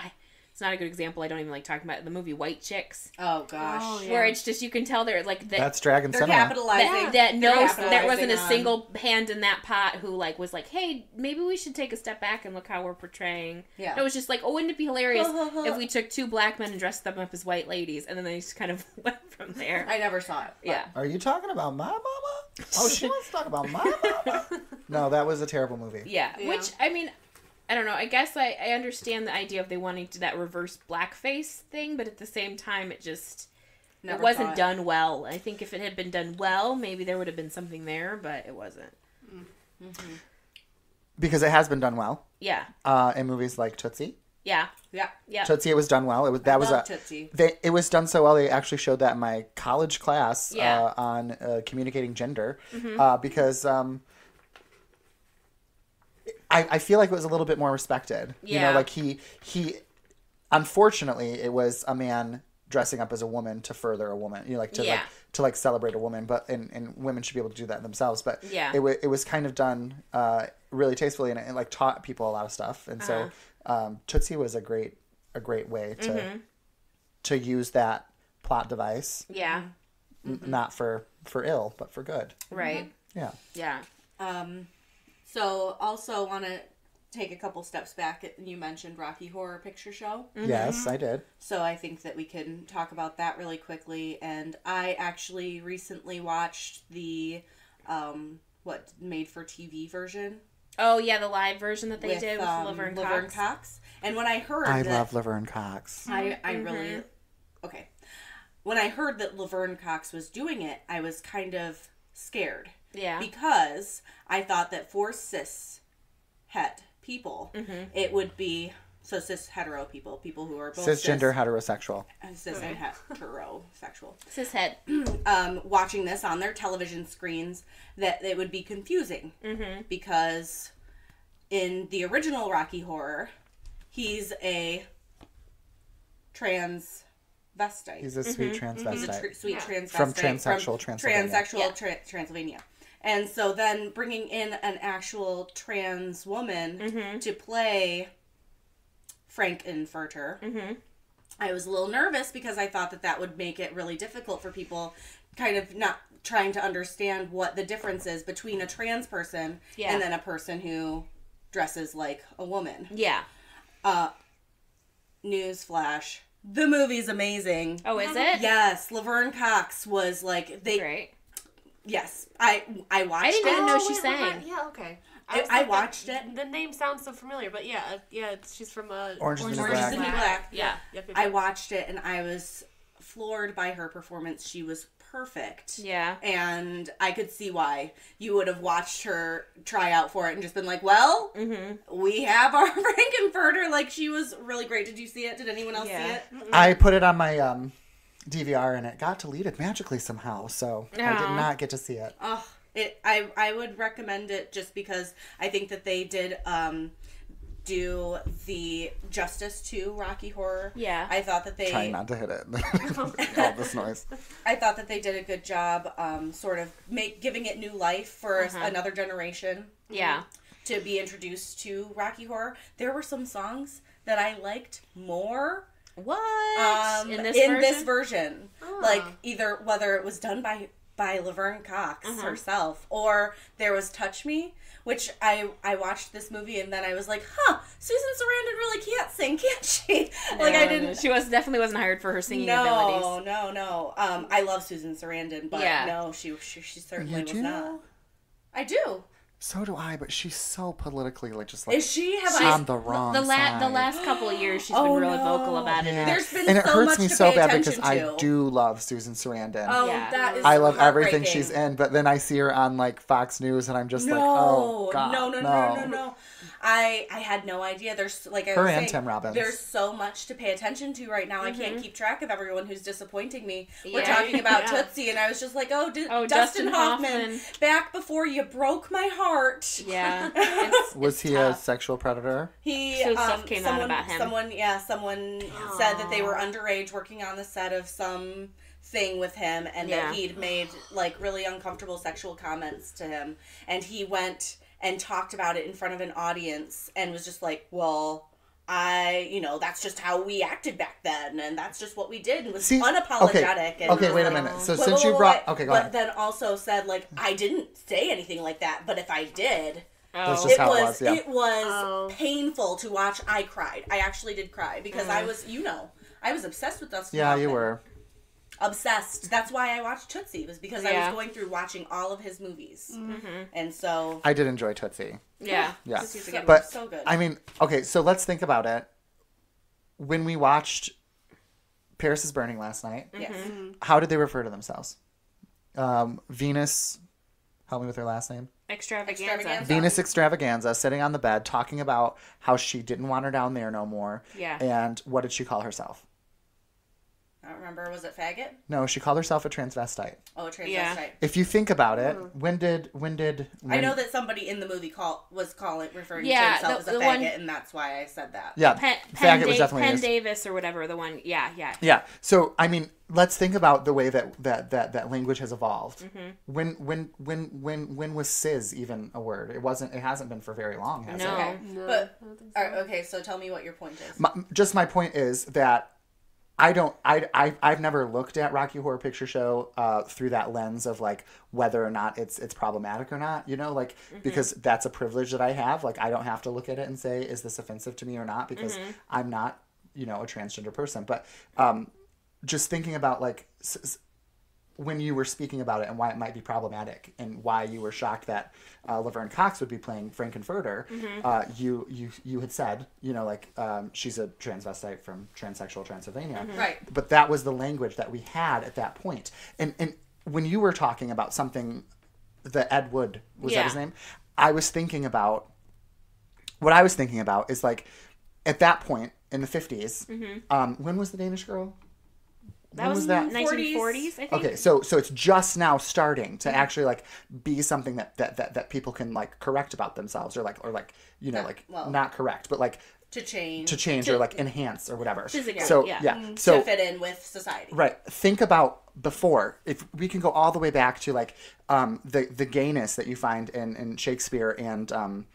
a good example. I don't even like talking about the movie White Chicks. Oh gosh. Oh, yeah. Where it's just, you can tell they're like That's Dragon They're Cinema. capitalizing. there wasn't a on- single hand in that pot who like was like, hey, maybe we should take a step back and look how we're portraying. Yeah. It was just like, oh, wouldn't it be hilarious if we took two black men and dressed them up as white ladies, and then they just kind of went from there. I never saw it. Yeah. Are you talking about my mama? Oh, she wants to talk about my mama? No, that was a terrible movie. Yeah. Yeah. Which, I mean, I don't know. I guess I understand the idea of they wanting to do that reverse blackface thing, but at the same time, it just Never it wasn't saw it. done well. I think if it had been done well, maybe there would have been something there, but it wasn't. Because it has been done well Yeah. in movies like Tootsie. Yeah. Yeah. Yeah. Tootsie, it was done well. Love Tootsie. It was done so well. They actually showed that in my college class Yeah. on communicating gender because I feel like it was a little bit more respected. You Yeah. know, like he unfortunately it was a man dressing up as a woman to further a woman. You know, like to celebrate a woman, but and women should be able to do that themselves. But Yeah. it was kind of done really tastefully and it like taught people a lot of stuff. And so Tootsie was a great way to use that plot device, Yeah. not for ill, but for good. Right. Yeah. Yeah. So also want to take a couple steps back. You mentioned Rocky Horror Picture Show. Yes, I did. So I think that we can talk about that really quickly. And I actually recently watched the made for TV version. Oh yeah, the live version that they did with Laverne Laverne Cox. Cox. And when I heard I love Laverne Cox. I really okay. When I heard that Laverne Cox was doing it, I was kind of scared. Yeah. Because I thought that for cis het people, it would be cis hetero people who are both Cisgender heterosexual. cis and heterosexual. Cishet. Watching this on their television screens, that it would be confusing because in the original Rocky Horror, he's a transvestite. He's a sweet transvestite. He's a sweet transvestite From transsexual Transylvania. Transylvania. And so then bringing in an actual trans woman to play Frankenfurter, I was a little nervous because I thought that would make it really difficult for people kind of not trying to understand what the difference is between a trans person and then a person who dresses like a woman. Yeah. Newsflash. The movie's amazing. Oh, is it? Yes, Laverne Cox was like Great. Yes, I watched I didn't even it. know she sang. Yeah, okay. I watched it. The name sounds so familiar, but yeah, she's from Orange is the New Orange is the New Black. Black. Yeah. Yep. I watched it and I was floored by her performance. She was perfect. Yeah. And I could see why you would have watched her try out for it and just been like, well, we have our Frankenfurter. Like, she was really great. Did you see it? Did anyone else see it? I put it on my DVR and it got deleted magically somehow, so I did not get to see it. Oh, I would recommend it just because I think that they did do the justice to Rocky Horror. Yeah. I thought that they Trying not to hit it. All this noise. I thought that they did a good job sort of giving it new life for another generation. Yeah. To be introduced to Rocky Horror. There were some songs that I liked more What? In this version. Like either whether it was done by Laverne Cox herself or there was Touch Me, which I watched this movie and then I was like, Susan Sarandon sing, can't she? Like, I didn't... She definitely wasn't hired for her singing abilities. No. I love Susan Sarandon, but no, she certainly was not. I do. So do I, but she's so politically just like is she on the wrong side. The last couple of years, she's been really vocal about it. Yeah. There's been and it so hurts much me to so pay bad attention because to. I do love Susan Sarandon. Oh, that is I love everything heartbreaking. she's in, but then I see her on like Fox News, and I'm just like, oh god, no. I had no idea. There's like I her was and saying, Tim Robbins. There's so much to pay attention to right now. I can't keep track of everyone who's disappointing me. We're talking about Tootsie, and I was just like, Dustin Hoffman, back before you broke my heart. Yeah, was he tough. a sexual predator? He stuff came out about him. Someone said that they were underage working on the set of some thing with him, and that he'd made like really uncomfortable sexual comments to him, and he went and talked about it in front of an audience and was just like, well, that's just how we acted back then, and that's just what we did, and was unapologetic. Okay, wait a minute. So since you brought... Okay, go ahead. But then also said, like, I didn't say anything like that, but if I did... That's just how it was, yeah. It was painful to watch. I cried. I actually did cry, because I was, I was obsessed with Dustin Hoffman. Yeah, you were. Obsessed. That's why I watched Tootsie, was because I was going through watching all of his movies. Mm-hmm. And so... I did enjoy Tootsie. Yeah. Yeah. But so good. I mean, okay, so let's think about it. When we watched Paris is Burning last night, how did they refer to themselves? Venus, help me with her last name. Extravaganza. Venus Extravaganza, sitting on the bed, talking about how she didn't want her down there no more. Yeah. And what did she call herself? I don't remember. Was it faggot? No, she called herself a transvestite. Oh, a transvestite. Yeah. If you think about it, when I know that somebody in the movie referring to himself as a faggot, and that's why I said that. Yeah, faggot was definitely Penn Davis or whatever, the one. Yeah. Yeah. So I mean, let's think about the way that language has evolved. Mm-hmm. When was cis even a word? It wasn't. It hasn't been for very long, has it? Okay. No. But okay, so tell me what your point is. My point is that I've never looked at Rocky Horror Picture Show through that lens of like whether or not it's problematic or not, because that's a privilege that I have. Like, I don't have to look at it and say, is this offensive to me or not? Because I'm not, a transgender person. But just thinking about like when you were speaking about it and why it might be problematic and why you were shocked that Laverne Cox would be playing Frankenfurter, you had said, she's a transvestite from transsexual Transylvania. Right. But that was the language that we had at that point. And when you were talking about something, the Ed Wood, was that his name? What I was thinking about is like, at that point in the 50s, when was the Danish Girl? That was the 1940s, I think. Okay, so it's just now starting to actually like be something that people can like correct about themselves or not correct, but like to change or like enhance or whatever. Physically, so so to fit in with society. Right. Think about before, if we can go all the way back to like the gayness that you find in Shakespeare and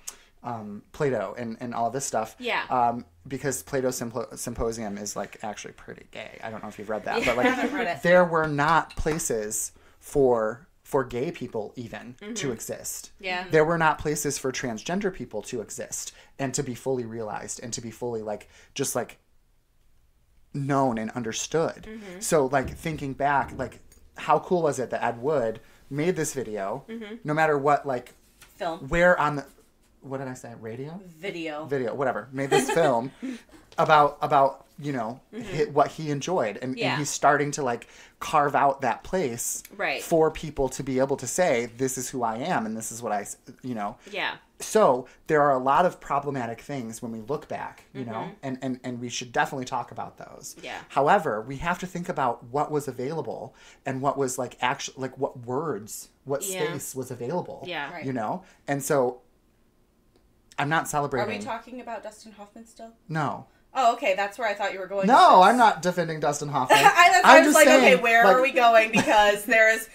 Plato and all this stuff. Yeah. Because Plato's Symposium is like actually pretty gay. I don't know if you've read that, but like I haven't read it. There were not places for gay people even to exist. Yeah. There were not places for transgender people to exist and to be fully realized and to be fully like just like known and understood. So like thinking back, like how cool was it that Ed Wood made this video, no matter what, like film, where on the, what did I say? Video, whatever. Made this film about what he enjoyed, and he's starting to like carve out that place for people to be able to say, this is who I am, and this is what I. So there are a lot of problematic things when we look back, and we should definitely talk about those. Yeah. However, we have to think about what was available and what was like actually like what words, what space was available. Yeah. Right. And so. I'm not celebrating. Are we talking about Dustin Hoffman still? No. Oh, okay. That's where I thought you were going. No, I'm not defending Dustin Hoffman. I was like, saying, okay, where are we going? Because there is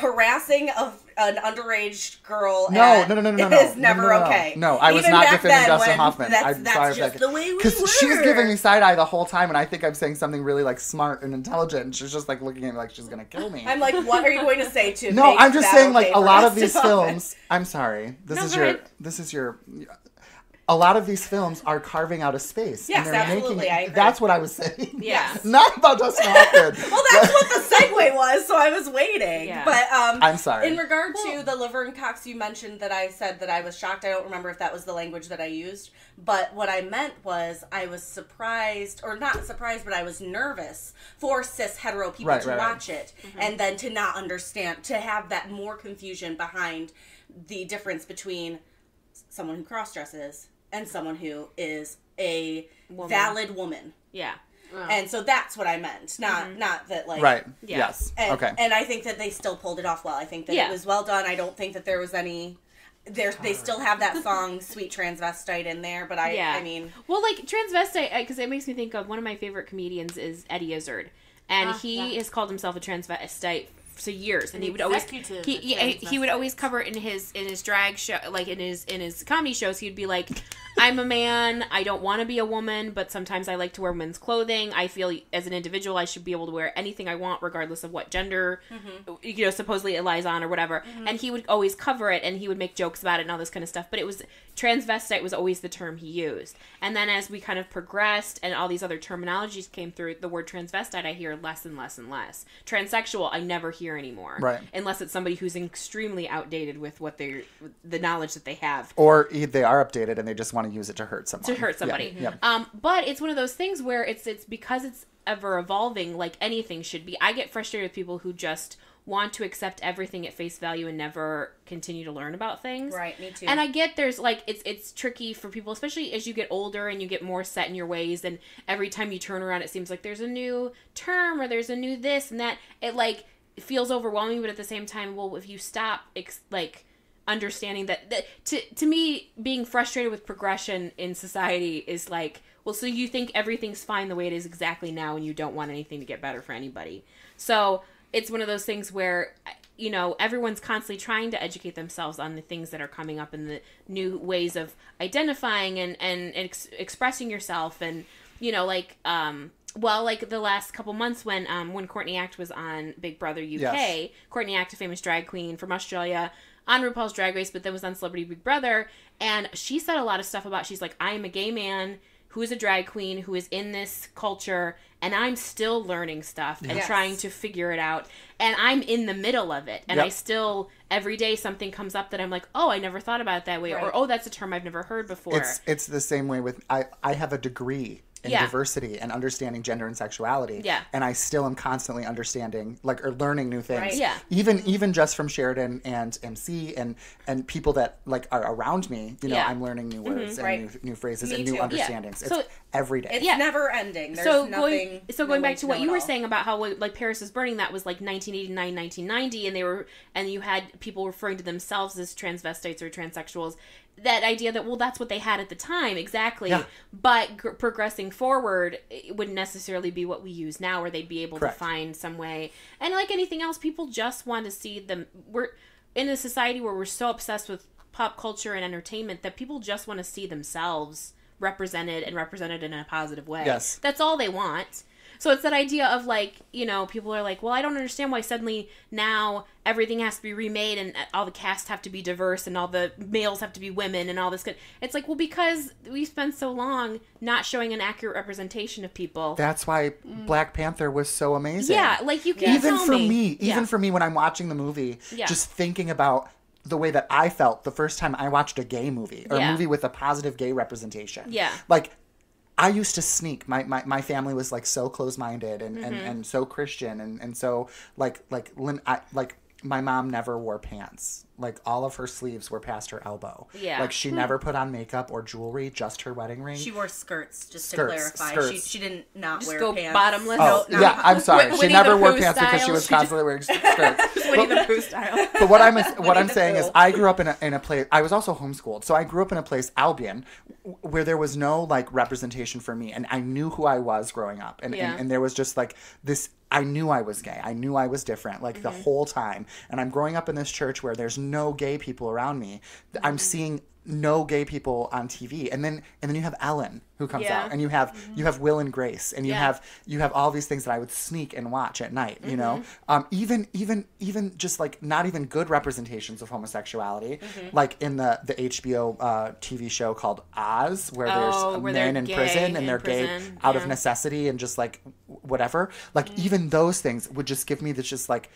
harassing of an underage girl. No. Is never okay. No, I was not defending Dustin Hoffman. That's just the way we were. Because she's giving me side eye the whole time, and I think I'm saying something really like smart and intelligent. And she's just like looking at me like she's gonna kill me. I'm like, what are you going to say to? No, I'm just saying like a lot of these films. I'm sorry. This is your. a lot of these films are carving out a space. Yes, and they're absolutely, making, I agree. That's what I was saying. Yeah. Not about Dustin Hoffman. Well, that's what the segue was, so I was waiting. Yeah. But I'm sorry. In regard to the Laverne Cox, you mentioned that I said that I was shocked. I don't remember if that was the language that I used. But what I meant was I was surprised, or not surprised, but I was nervous for cis hetero people to watch it. And then to not understand, to have that more confusion behind the difference between someone who cross-dresses and someone who is a valid woman. Yeah. And so that's what I meant. Not that, like... Right. Yeah. Yes. And, okay. And I think that they still pulled it off well. I think that it was well done. I don't think that there was any... They still have that song, Sweet Transvestite, in there, but I mean... Well, like, transvestite, because it makes me think of one of my favorite comedians is Eddie Izzard. And he has called himself a transvestite for years, and he would always he would always cover it in his drag show, like in his comedy shows. He'd be like, I'm a man, I don't want to be a woman, but sometimes I like to wear men's clothing. I feel as an individual I should be able to wear anything I want regardless of what gender supposedly it lies on or whatever. And he would always cover it, and he would make jokes about it and all this kind of stuff. But it was transvestite was always the term he used. And then as we kind of progressed and all these other terminologies came through, the word transvestite I hear less and less and less. Transsexual I never hear anymore, right? Unless it's somebody who's extremely outdated with what the knowledge that they have, or they are updated and they just want to use it to hurt someone. Yeah. But it's one of those things where it's because it's ever evolving, like anything should be. I get frustrated with people who just want to accept everything at face value and never continue to learn about things. Right, me too. And I get there's like it's tricky for people, especially as you get older and you get more set in your ways, and every time you turn around it seems like there's a new term or there's a new this and that. It feels overwhelming, but at the same time, well, if you stop understanding that to me, being frustrated with progression in society is like, well, so you think everything's fine the way it is exactly now and you don't want anything to get better for anybody. So it's one of those things where, everyone's constantly trying to educate themselves on the things that are coming up and the new ways of identifying and expressing yourself. And, like the last couple months when Courtney Act was on Big Brother UK, yes. Courtney Act, a famous drag queen from Australia, on RuPaul's Drag Race, but then was on Celebrity Big Brother, and she said a lot of stuff about, she's like, I am a gay man who is a drag queen, who is in this culture, and I'm still learning stuff and trying to figure it out, and I'm in the middle of it, and I still, every day something comes up that I'm like, oh, I never thought about it that way, or oh, that's a term I've never heard before. It's the same way with, I have a degree in diversity and understanding gender and sexuality. Yeah. And I still am constantly understanding, or learning new things. Right. Yeah. Even just from Sheridan and MC and people that are around me, I'm learning new words and new phrases and new understandings. Yeah. It's every day. It's never ending. There's nothing. Going back to what you were saying about how Paris is Burning, that was 1989, 1990, and you had people referring to themselves as transvestites or transsexuals. That idea that, well, that's what they had at the time, exactly. Yeah. But progressing forward, it wouldn't necessarily be what we use now, where they'd be able to find some way. And like anything else, people just want to see them. We're in a society where we're so obsessed with pop culture and entertainment that people just want to see themselves represented in a positive way. Yes. That's all they want. So it's that idea of people are like, well, I don't understand why suddenly now everything has to be remade and all the cast have to be diverse and all the males have to be women and all this good. It's like, well, because we spent so long not showing an accurate representation of people. That's why Black Panther was so amazing. Yeah, you can't even for me when I'm watching the movie, just thinking about the way that I felt the first time I watched a gay movie or a movie with a positive gay representation. Yeah. I used to sneak. My family was so close-minded and so Christian and so my mom never wore pants. All of her sleeves were past her elbow. Yeah. She never put on makeup or jewelry, just her wedding ring. She wore skirts, to clarify. She didn't not just wear go pants. Bottomless. Oh, yeah, I'm sorry. She never wore pants because she was constantly wearing skirts. Winnie the Pooh style. But what I'm saying is I grew up in a place, I was also homeschooled, so I grew up in a place, Albion, where there was no representation for me, and I knew who I was growing up. And there was just this, I knew I was gay. I knew I was different, the whole time. And I'm growing up in this church where there's no gay people around me. I'm seeing no gay people on TV, and then you have Ellen who comes out, and you have Will and Grace, and you have all these things that I would sneak and watch at night, you know, even just like not even good representations of homosexuality, like in the HBO TV show called Oz, where there's men in prison and they're gay out of necessity and just like whatever, like even those things would just give me this just like,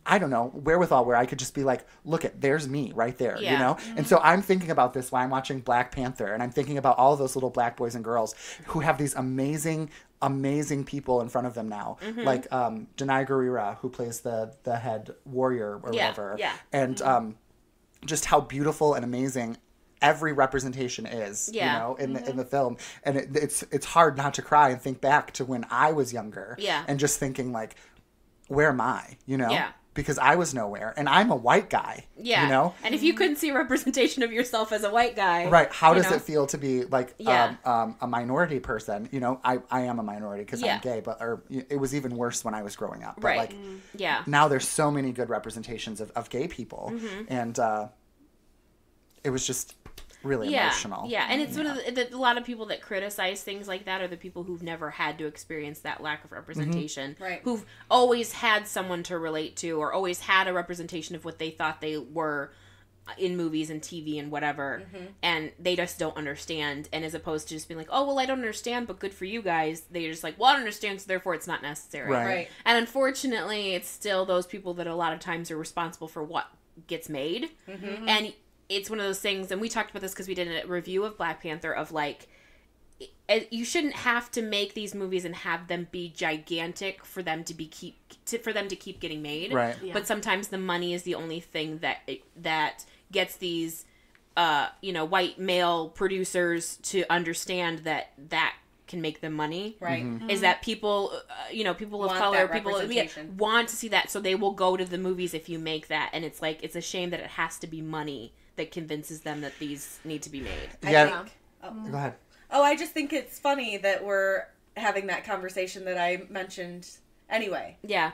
I don't know, wherewithal where I could just be like, look at, there's me right there, you know? And so I'm thinking about this while I'm watching Black Panther, and I'm thinking about all of those little black boys and girls who have these amazing people in front of them now. Like Denai Gurira, who plays the head warrior or whatever. Yeah. And just how beautiful and amazing every representation is, you know, in the film. And it's hard not to cry and think back to when I was younger. Yeah. And just thinking like, where am I, you know? Yeah. Because I was nowhere, and I'm a white guy. Yeah, you know. And if you couldn't see a representation of yourself as a white guy, right? How does it feel to be like a minority person? You know, I am a minority because I'm gay, but it was even worse when I was growing up. But like, now there's so many good representations of gay people, and it was just really emotional. Yeah, and it's one of a lot of people that criticize things like that are the people who've never had to experience that lack of representation. Right. Who've always had someone to relate to, or always had a representation of what they thought they were in movies and TV and whatever, and they just don't understand. And as opposed to just being like, oh, well, I don't understand, but good for you guys, they're just like, well, I don't understand, so therefore it's not necessary. Right. And unfortunately, it's still those people that a lot of times are responsible for what gets made. And it's one of those things, and we talked about this because we did a review of Black Panther, of like, you shouldn't have to make these movies and have them be gigantic for them to keep getting made. Right. Yeah. But sometimes the money is the only thing that gets these, white male producers to understand that can make them money. Right. Is that people, people of color, people want to see that, so they will go to the movies if you make that, and it's like, it's a shame that it has to be money that convinces them that these need to be made. Yeah. Go ahead. Oh, I just think it's funny that we're having that conversation that I mentioned anyway. Yeah.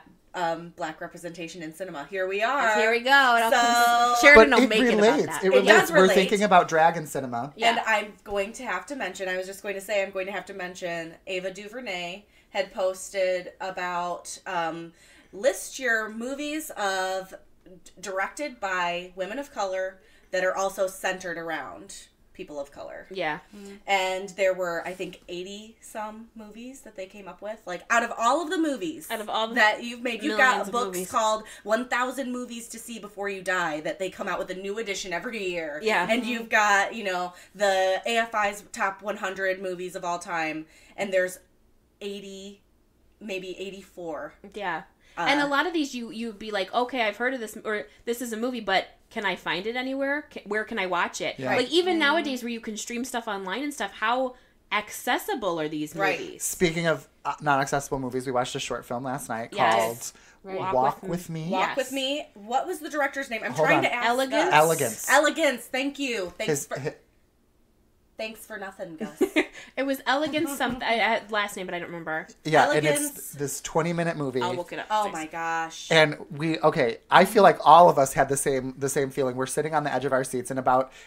Black representation in cinema. Here we are. Here we go. So, Sheridan will make it about that. It relates. We're thinking about drag in cinema. Yeah. And I'm going to have to mention, Ava DuVernay had posted about list your movies directed by women of color that are also centered around people of color. Yeah. And there were, I think, 80-some movies that they came up with. Like, out of all of the movies that you've made, you've got books called 1,000 Movies to See Before You Die that they come out with a new edition every year. Yeah. And you've got, the AFI's top 100 movies of all time, and there's 80, maybe 84. Yeah. And a lot of these, you'd be like, okay, I've heard of this, or this is a movie, but can I find it anywhere? Where can I watch it? Yeah. Like, even nowadays where you can stream stuff online and stuff, how accessible are these movies? Speaking of non-accessible movies, we watched a short film last night called Walk With Me. Walk With Me. What was the director's name? I'm trying to ask. Elegance. Thank you. Thanks for nothing, Gus. It was Elegance something. I had last name, but I don't remember. Yeah, Elegance. And it's this 20-minute movie. I'll look it up. Oh my gosh. And I feel like all of us had the same feeling. We're sitting on the edge of our seats, and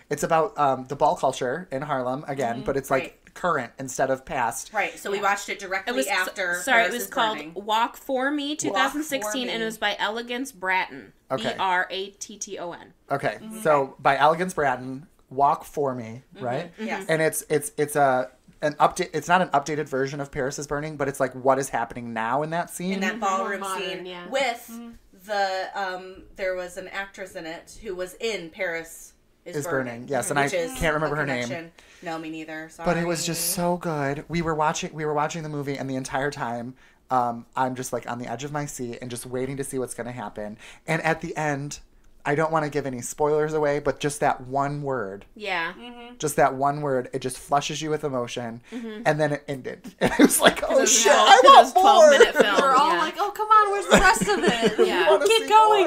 it's about the ball culture in Harlem again, but it's like current instead of past. Right. So we watched it directly after. Sorry, it was called Walk For Me 2016, and it was by Elegance Bratton. Okay. Bratton. Okay. So by Elegance Bratton. Walk For Me, right? Yes. And it's an update. It's not an updated version of Paris is Burning, but it's like what is happening now in that scene, in that ballroom scene, with the there was an actress in it who was in Paris is Burning. Yes, and I can't remember her name. No, me neither. Sorry. But it was just so good. We were watching the movie, and the entire time, I'm just like on the edge of my seat and just waiting to see what's going to happen. And at the end, I don't want to give any spoilers away, but just that one word. Yeah. Mm-hmm. Just that one word, it just flushes you with emotion. Mm-hmm. And then it ended. And I was like, oh shit, I want more. 12-minute film. We're all like, oh, come on, where's the rest of it? Yeah.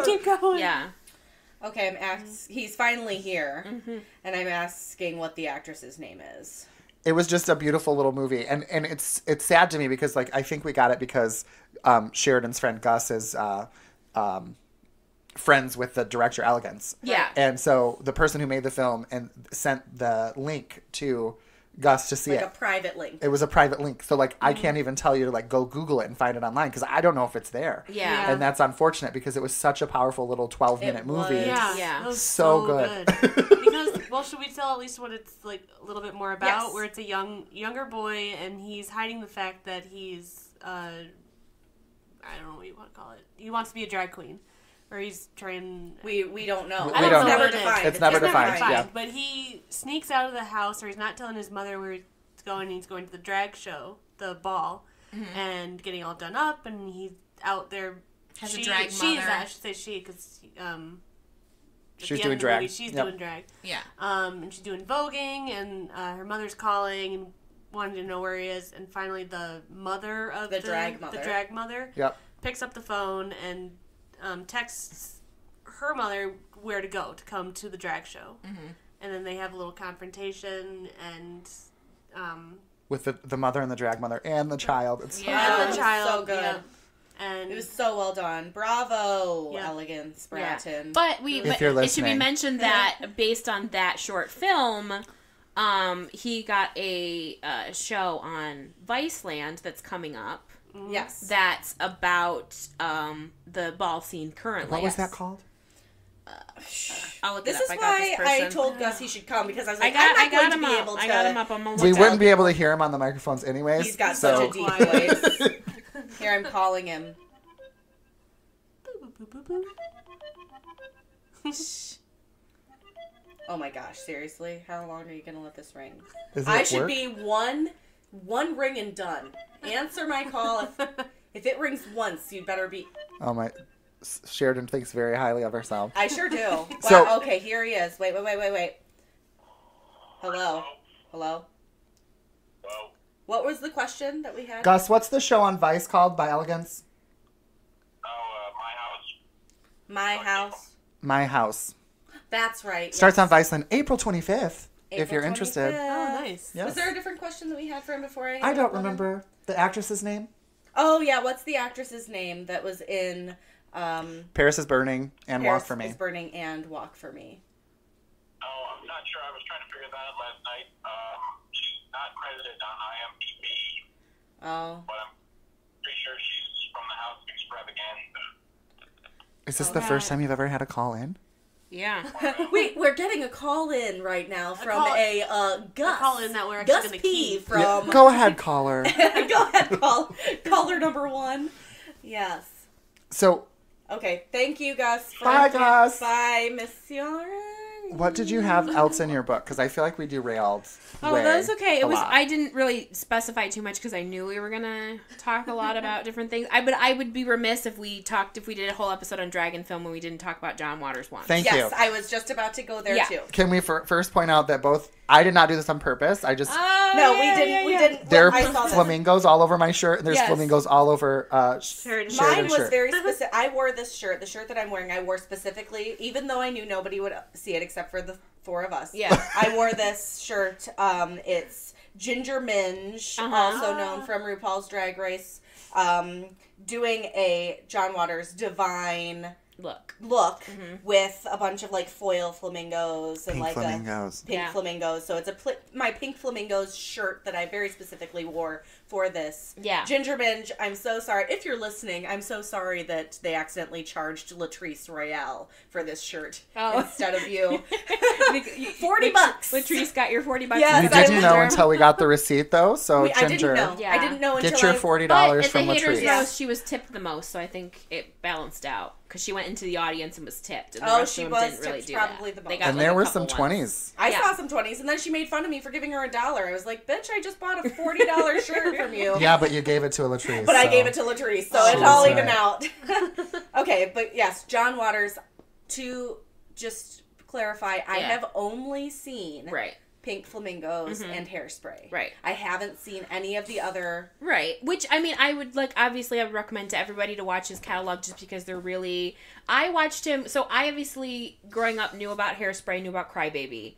Keep going. Yeah. Okay, he's finally here. Mm-hmm. And I'm asking what the actress's name is. It was just a beautiful little movie. And it's sad to me because, like, I think we got it because Sheridan's friend Gus is... friends with the director Elegance. Yeah. And so the person who made the film and sent the link to Gus to see like it. a private link. It was a private link. So, like, I can't even tell you to, like, go Google it and find it online because I don't know if it's there. Yeah. And that's unfortunate because it was such a powerful little 12-minute movie. Yeah. Yeah. It was So good. Because, well, should we tell at least what it's, like, a little bit more about? Yes. Where it's a younger boy, and he's hiding the fact that he's, I don't know what you want to call it. He wants to be a drag queen. Or he's trying... We don't know. We don't know. Never what it is. defined. It's never defined. Yeah. But he sneaks out of the house, or he's not telling his mother where he's going. He's going to the drag show, the ball, and getting all done up, and he's out there. Has a drag She is mother. that. I should say she, because She's doing drag. She's Yep. doing drag. Yeah. And she's doing voguing, and her mother's calling and wanting to know where he is, and finally the mother of The drag mother. Yep. picks up the phone and texts her mother where to go to come to the drag show. And then they have a little confrontation, and With the mother and the drag mother and the child. It's Yeah. and the child. So good. Yeah. And It was so well done. Bravo, Yeah. Elegance, Bratton. But If but you're it should be listening. mentioned that based on that short film, he got a show on Viceland that's coming up. Yes. That's about the ball scene currently. What was that called? I'll look This it is up. I got why this I person. told Gus he should come because I was I like, got I'm not going him to be up. able to. I got him up. I'm gonna We look wouldn't up. be able to hear him on the microphones anyways. He's got so. such a deep voice. Here, I'm calling him. Oh my gosh, seriously? How long are you going to let this ring? Is it I at should work? be one ring and done. Answer my call. If it rings once, you'd better be... Oh my. Sheridan thinks very highly of herself. I sure do. Wow, So- okay, here he is. Wait. Hello? Hello? What was the question that we had? Gus, what's the show on Vice called by Elegance? My house. My House. My House. That's right. Starts on yes. Viceland April 25th, if April you're interested. 25th. oh, nice. Yes. Was there a different question that we had for him before I don't remember the actress's name. Oh, yeah. What's the actress's name that was in Paris is Burning and Paris Walk for Me. is Burning and Walk for Me? Oh, I'm not sure. I was trying to figure that out last night. She's not credited on IMDb, Oh. but I'm pretty sure she's from the House of Extravaganza. Is this the first time you've ever had a call in? Yeah. We're getting a call in right now from call- Gus. a call in that we're actually Gus gonna P keep. from. Go ahead, caller. Go ahead, caller number 1. Yes. So, Okay. Thank you, Gus. for- Bye, Gus. Bye, Monsieur. what did you have else in your book? Because I feel like we derailed. Oh, way that's okay. a It was. lot. I didn't really specify too much because I knew we were gonna talk a lot about different things. But I would be remiss if we did a whole episode on Dragon Film when we didn't talk about John Waters one. Thank Yes, you. I was just about to go there Yeah. too. Can we first point out that I did not do this on purpose. I just No, we didn't. We didn't. there I are saw this. flamingos all over my shirt, and there's Yes. flamingos all over Sheridan's Mine Sheridan's was shirt. very specific. I wore this shirt. The shirt that I'm wearing, I wore specifically, even though I knew nobody would see it except for the 4 of us. Yeah. I wore this shirt. It's Ginger Minge, also known from RuPaul's Drag Race, doing a John Waters Divine Look. with a bunch of like foil flamingos and Pink like flamingos. a pink Yeah. flamingos. So it's my pink flamingos shirt that I very specifically wore for this. Yeah. Ginger Minge, I'm so sorry. If you're listening, I'm so sorry that they accidentally charged Latrice Royale for this shirt instead of you. $40. Latrice got your $40. Yes, You I didn't know was- until we got the receipt, though. So I didn't Ginger, know. Yeah. I didn't know until get your I... $40 But from at the haters' Latrice. roast, she was tipped the most, so I think it balanced out because she went into the audience and was tipped. And the Oh, rest she of them was didn't really tipped do probably that. the They most. got, And like, there a were couple some ones. 20s. I Yeah. saw some 20s, and then she made fun of me for giving her $1. I was like, bitch, I just bought a $40 shirt from you. Yeah, but you gave it to Latrice. But I so- gave it to Latrice, so She it's all was even right. out. Okay, but yes, John Waters, to just clarify, I Yeah. have only seen Right. Pink Flamingos and Hairspray. Right. I haven't seen any of the other... Right. Which, I mean, I would, obviously I would recommend to everybody to watch his catalog just because they're really... I watched him... So I obviously, growing up, knew about Hairspray, knew about Crybaby,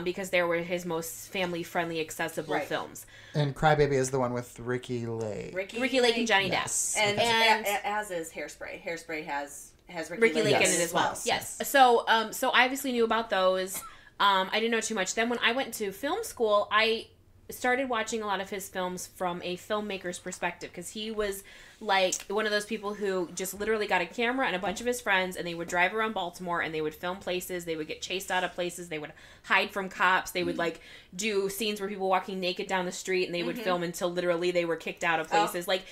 because they were his most family-friendly, accessible Right. films. And Crybaby is the one with Ricky Lake. Ricky Lake and Johnny Yes. Depp. And And- as is Hairspray. Hairspray has has Ricky Lake in Yes. it as well. Yes. Yes. So I obviously knew about those. I didn't know too much. Then when I went to film school, I started watching a lot of his films from a filmmaker's perspective, because he was like one of those people who just literally got a camera and a bunch of his friends, and they would drive around Baltimore and they would film places. They would get chased out of places. They would hide from cops. They would like do scenes where people walking naked down the street, and they would film until literally they were kicked out of places. Like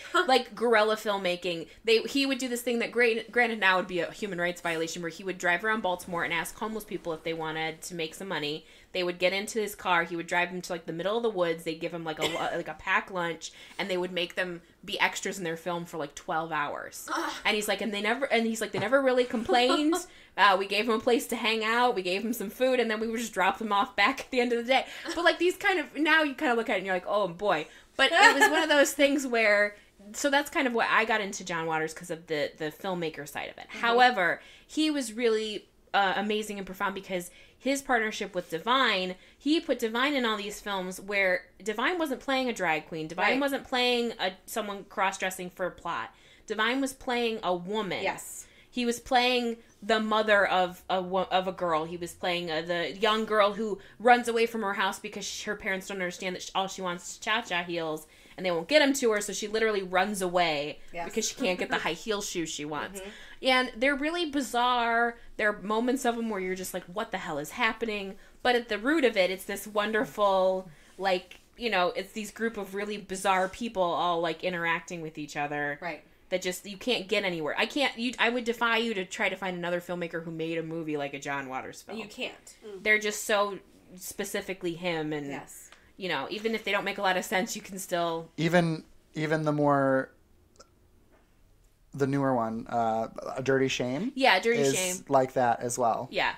guerrilla filmmaking. He would do this thing that granted now would be a human rights violation, where he would drive around Baltimore and ask homeless people if they wanted to make some money. They would get into his car. He would drive them to like the middle of the woods. They'd give him like a packed lunch, and they would make them be extras in their film for like 12 hours. And he's like, they never really complained. We gave them a place to hang out. We gave them some food, and then we would just drop them off back at the end of the day. But like these kind of, now you kind of look at it and you're like, oh boy. But it was one of those things where, so that's kind of what I got into John Waters, because of the filmmaker side of it. However, he was really amazing and profound, because his partnership with Divine, he put Divine in all these films where Divine wasn't playing a drag queen. Divine wasn't playing someone cross-dressing for a plot. Divine was playing a woman. Yes. He was playing the mother of a girl. He was playing the young girl who runs away from her house because her parents don't understand that all she wants is cha-cha heels, and they won't get them to her, so she literally runs away because she can't get the high heel shoes she wants. And they're really bizarre. There are moments of them where you're just like, what the hell is happening? But at the root of it, it's this wonderful, like, you know, it's these group of really bizarre people all, like, interacting with each other. Right. That just, you can't get anywhere. I would defy you to try to find another filmmaker who made a movie like a John Waters film. You can't. They're just so specifically him, and, you know, even if they don't make a lot of sense, you can still... Even the newer one, A Dirty Shame. Yeah, Dirty is Shame. like that as well. Yeah.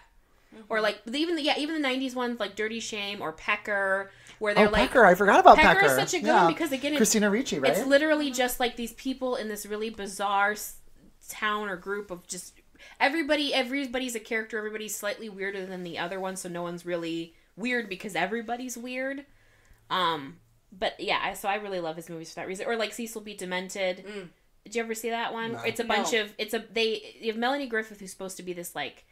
Or like even the 90s ones like Dirty Shame or Pecker, where they're like Pecker, I forgot about Pecker. Pecker is such a good one, because again Christina Ricci, right? It's literally just like these people in this really bizarre town or group of just everybody's a character, everybody's slightly weirder than the other one, so no one's really weird because everybody's weird. But yeah, so I really love his movies for that reason. Or like Cecil B. Demented. Did you ever see that one? No. It's a bunch of you have Melanie Griffith, who's supposed to be this like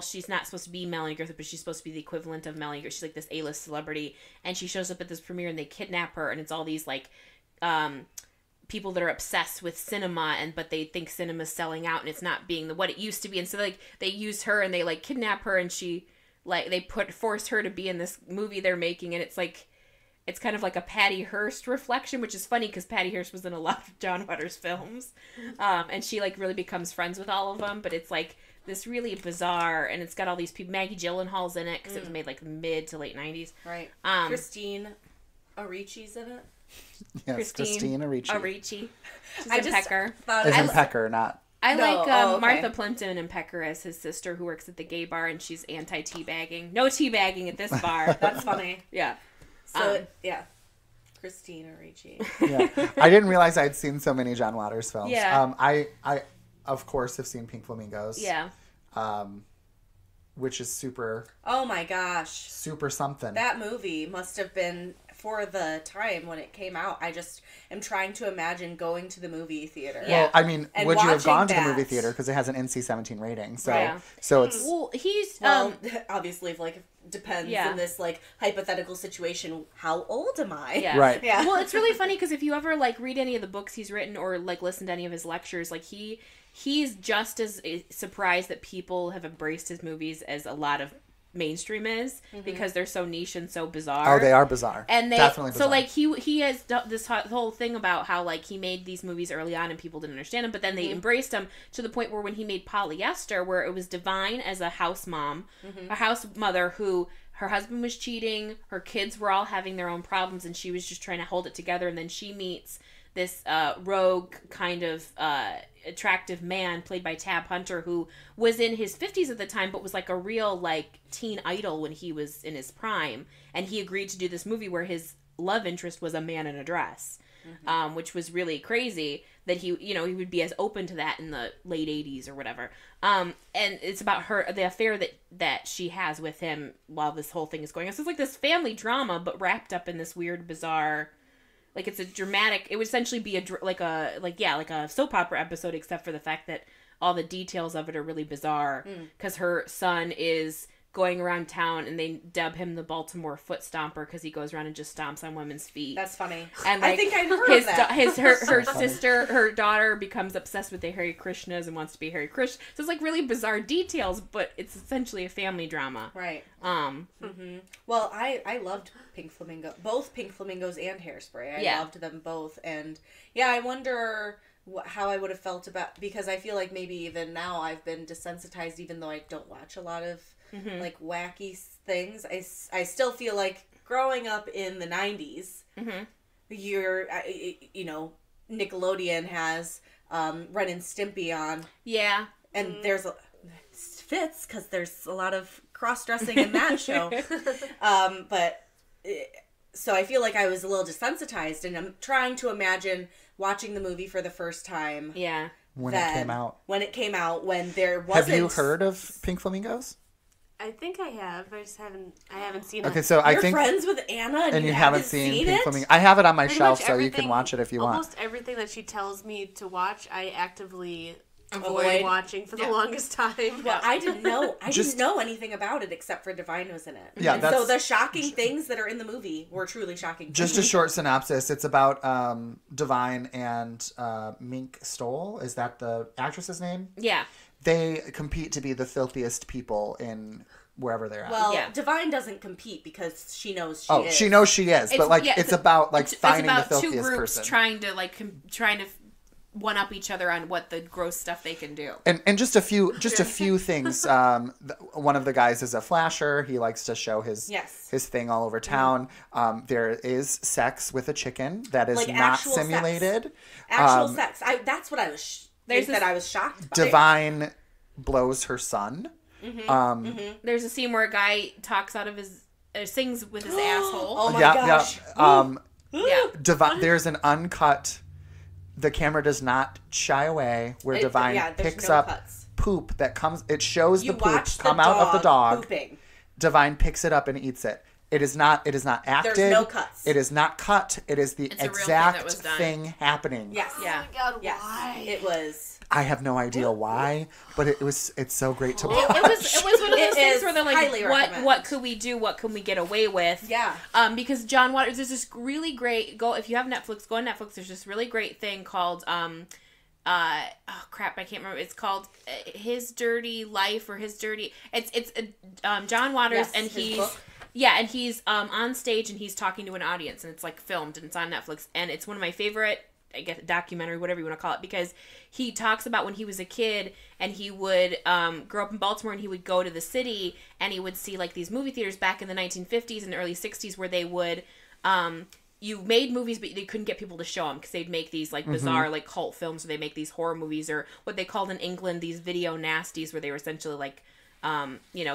she's not supposed to be Melanie Griffith, but she's supposed to be the equivalent of Melanie Griffith. She's like this A-list celebrity, and she shows up at this premiere, and they kidnap her, and it's all these like people that are obsessed with cinema, but they think cinema's selling out, and it's not being what it used to be, and so like they use her and they like kidnap her, and she like they force her to be in this movie they're making, and it's like. It's kind of like a Patty Hearst reflection, which is funny because Patty Hearst was in a lot of John Waters films. And she like really becomes friends with all of them. But it's like this really bizarre, and it's got all these people. Maggie Gyllenhaal's in it because it was made like mid to late 90s. Right. Christine Ricci's in it. Yes, Christina Ricci. Ricci. She's in Pecker. As in Pecker, not... I like Martha Plimpton in Pecker as his sister who works at the gay bar, and she's anti-teabagging. No teabagging at this bar. That's funny. Yeah. So, Christina Ricci. Yeah. I didn't realize I'd seen so many John Waters films. Yeah. I of course, have seen Pink Flamingos. Yeah. Which is super... Oh my gosh. Super something. That movie must have been, for the time when it came out, I just am trying to imagine going to the movie theater. Yeah. Well, I mean, And would you have gone to the watching movie that. theater? Because it has an NC-17 rating. So, Right. so it's... Well, he's... obviously, like, depends Yeah. in this, like, hypothetical situation, how old am I? Yeah. Right. Yeah. Well, it's really funny because if you ever, like, read any of the books he's written or, like, listen to any of his lectures, like, he's just as surprised that people have embraced his movies as a lot of mainstream is, because they're so niche and so bizarre. Oh, they are bizarre. And they definitely bizarre. so like he has this whole thing about how like he made these movies early on and people didn't understand him, but then they embraced him to the point where when he made Polyester, where it was Divine as a house mom, a house mother who her husband was cheating, her kids were all having their own problems, and she was just trying to hold it together, and then she meets this rogue kind of attractive man played by Tab Hunter, who was in his 50s at the time but was like a real like teen idol when he was in his prime, and he agreed to do this movie where his love interest was a man in a dress, which was really crazy that he would be as open to that in the late 80s or whatever, and it's about the affair that she has with him while this whole thing is going on. So it's like this family drama but wrapped up in this weird bizarre, like it's a dramatic, it would essentially be like a soap opera episode, except for the fact that all the details of it are really bizarre because her son is going around town and they dub him the Baltimore foot stomper because he goes around and just stomps on women's feet. That's funny. And like, I think I heard of that. Her sister, her daughter becomes obsessed with the Hare Krishnas and wants to be Hare Krishna. So it's like really bizarre details, but it's essentially a family drama. Right. Well, I loved Pink Flamingo, both Pink Flamingos and Hairspray. I loved them both, and yeah, I wonder how I would have felt about, because I feel like maybe even now I've been desensitized, even though I don't watch a lot of like wacky things. I still feel like growing up in the 90s, Nickelodeon has Ren and Stimpy on. Yeah. And there's fits because there's a lot of cross-dressing in that show. So I feel like I was a little desensitized, and I'm trying to imagine watching the movie for the first time. Yeah. When it came out. When it came out, when there wasn't... Have you heard of Pink Flamingos? I think I have. I haven't seen it. Okay, so I think... You're friends with Anna and you haven't seen Pink it? Flamingo. I have it on my Pretty shelf, much so you can watch it if you want. Almost everything that she tells me to watch, I actively Avoid watching for the longest time. Well, I didn't know. I didn't know anything about it except for Divine was in it. Yeah, and so the shocking things that are in the movie were truly shocking. Just a short synopsis. It's about Divine and Mink Stoll. Is that the actress's name? Yeah. They compete to be the filthiest people in wherever they're at. Well, Divine doesn't compete because she knows she is. Oh, she knows she is, but it's about finding the filthiest two groups person. trying to one up each other on what the gross stuff they can do. And just a few things. One of the guys is a flasher. He likes to show his thing all over town. There is sex with a chicken that is not simulated. Actual sex. That's what I was. I was shocked by. Divine blows her son. There's a scene where a guy talks out of his sings with his asshole. Oh my gosh. Divine. There's an uncut. The camera does not shy away where Divine picks up poop that comes. It shows the poop come out of the dog. Pooping. Divine picks it up and eats it. It is not acted. There's no cuts. It is not cut. It is the exact thing happening. Yes. Yeah. Oh my God, yes. why? It was. I have no idea why, but it's so great to watch. It was one of those things where they're like, what could we do? What can we get away with? Yeah. Because John Waters, there's this really great, if you have Netflix, go on Netflix. There's this really great thing called, oh crap, I can't remember. It's called His Dirty Life or His Dirty, it's John Waters, and he's on stage and he's talking to an audience, and it's like filmed and it's on Netflix, and it's one of my favorite, I guess, documentary, whatever you want to call it, because he talks about when he was a kid and he would grow up in Baltimore and he would go to the city and he would see like these movie theaters back in the 1950s and early 60s where they would you made movies but they couldn't get people to show them because they'd make these like bizarre like cult films, or they make these horror movies, or what they called in England these video nasties, where they were essentially like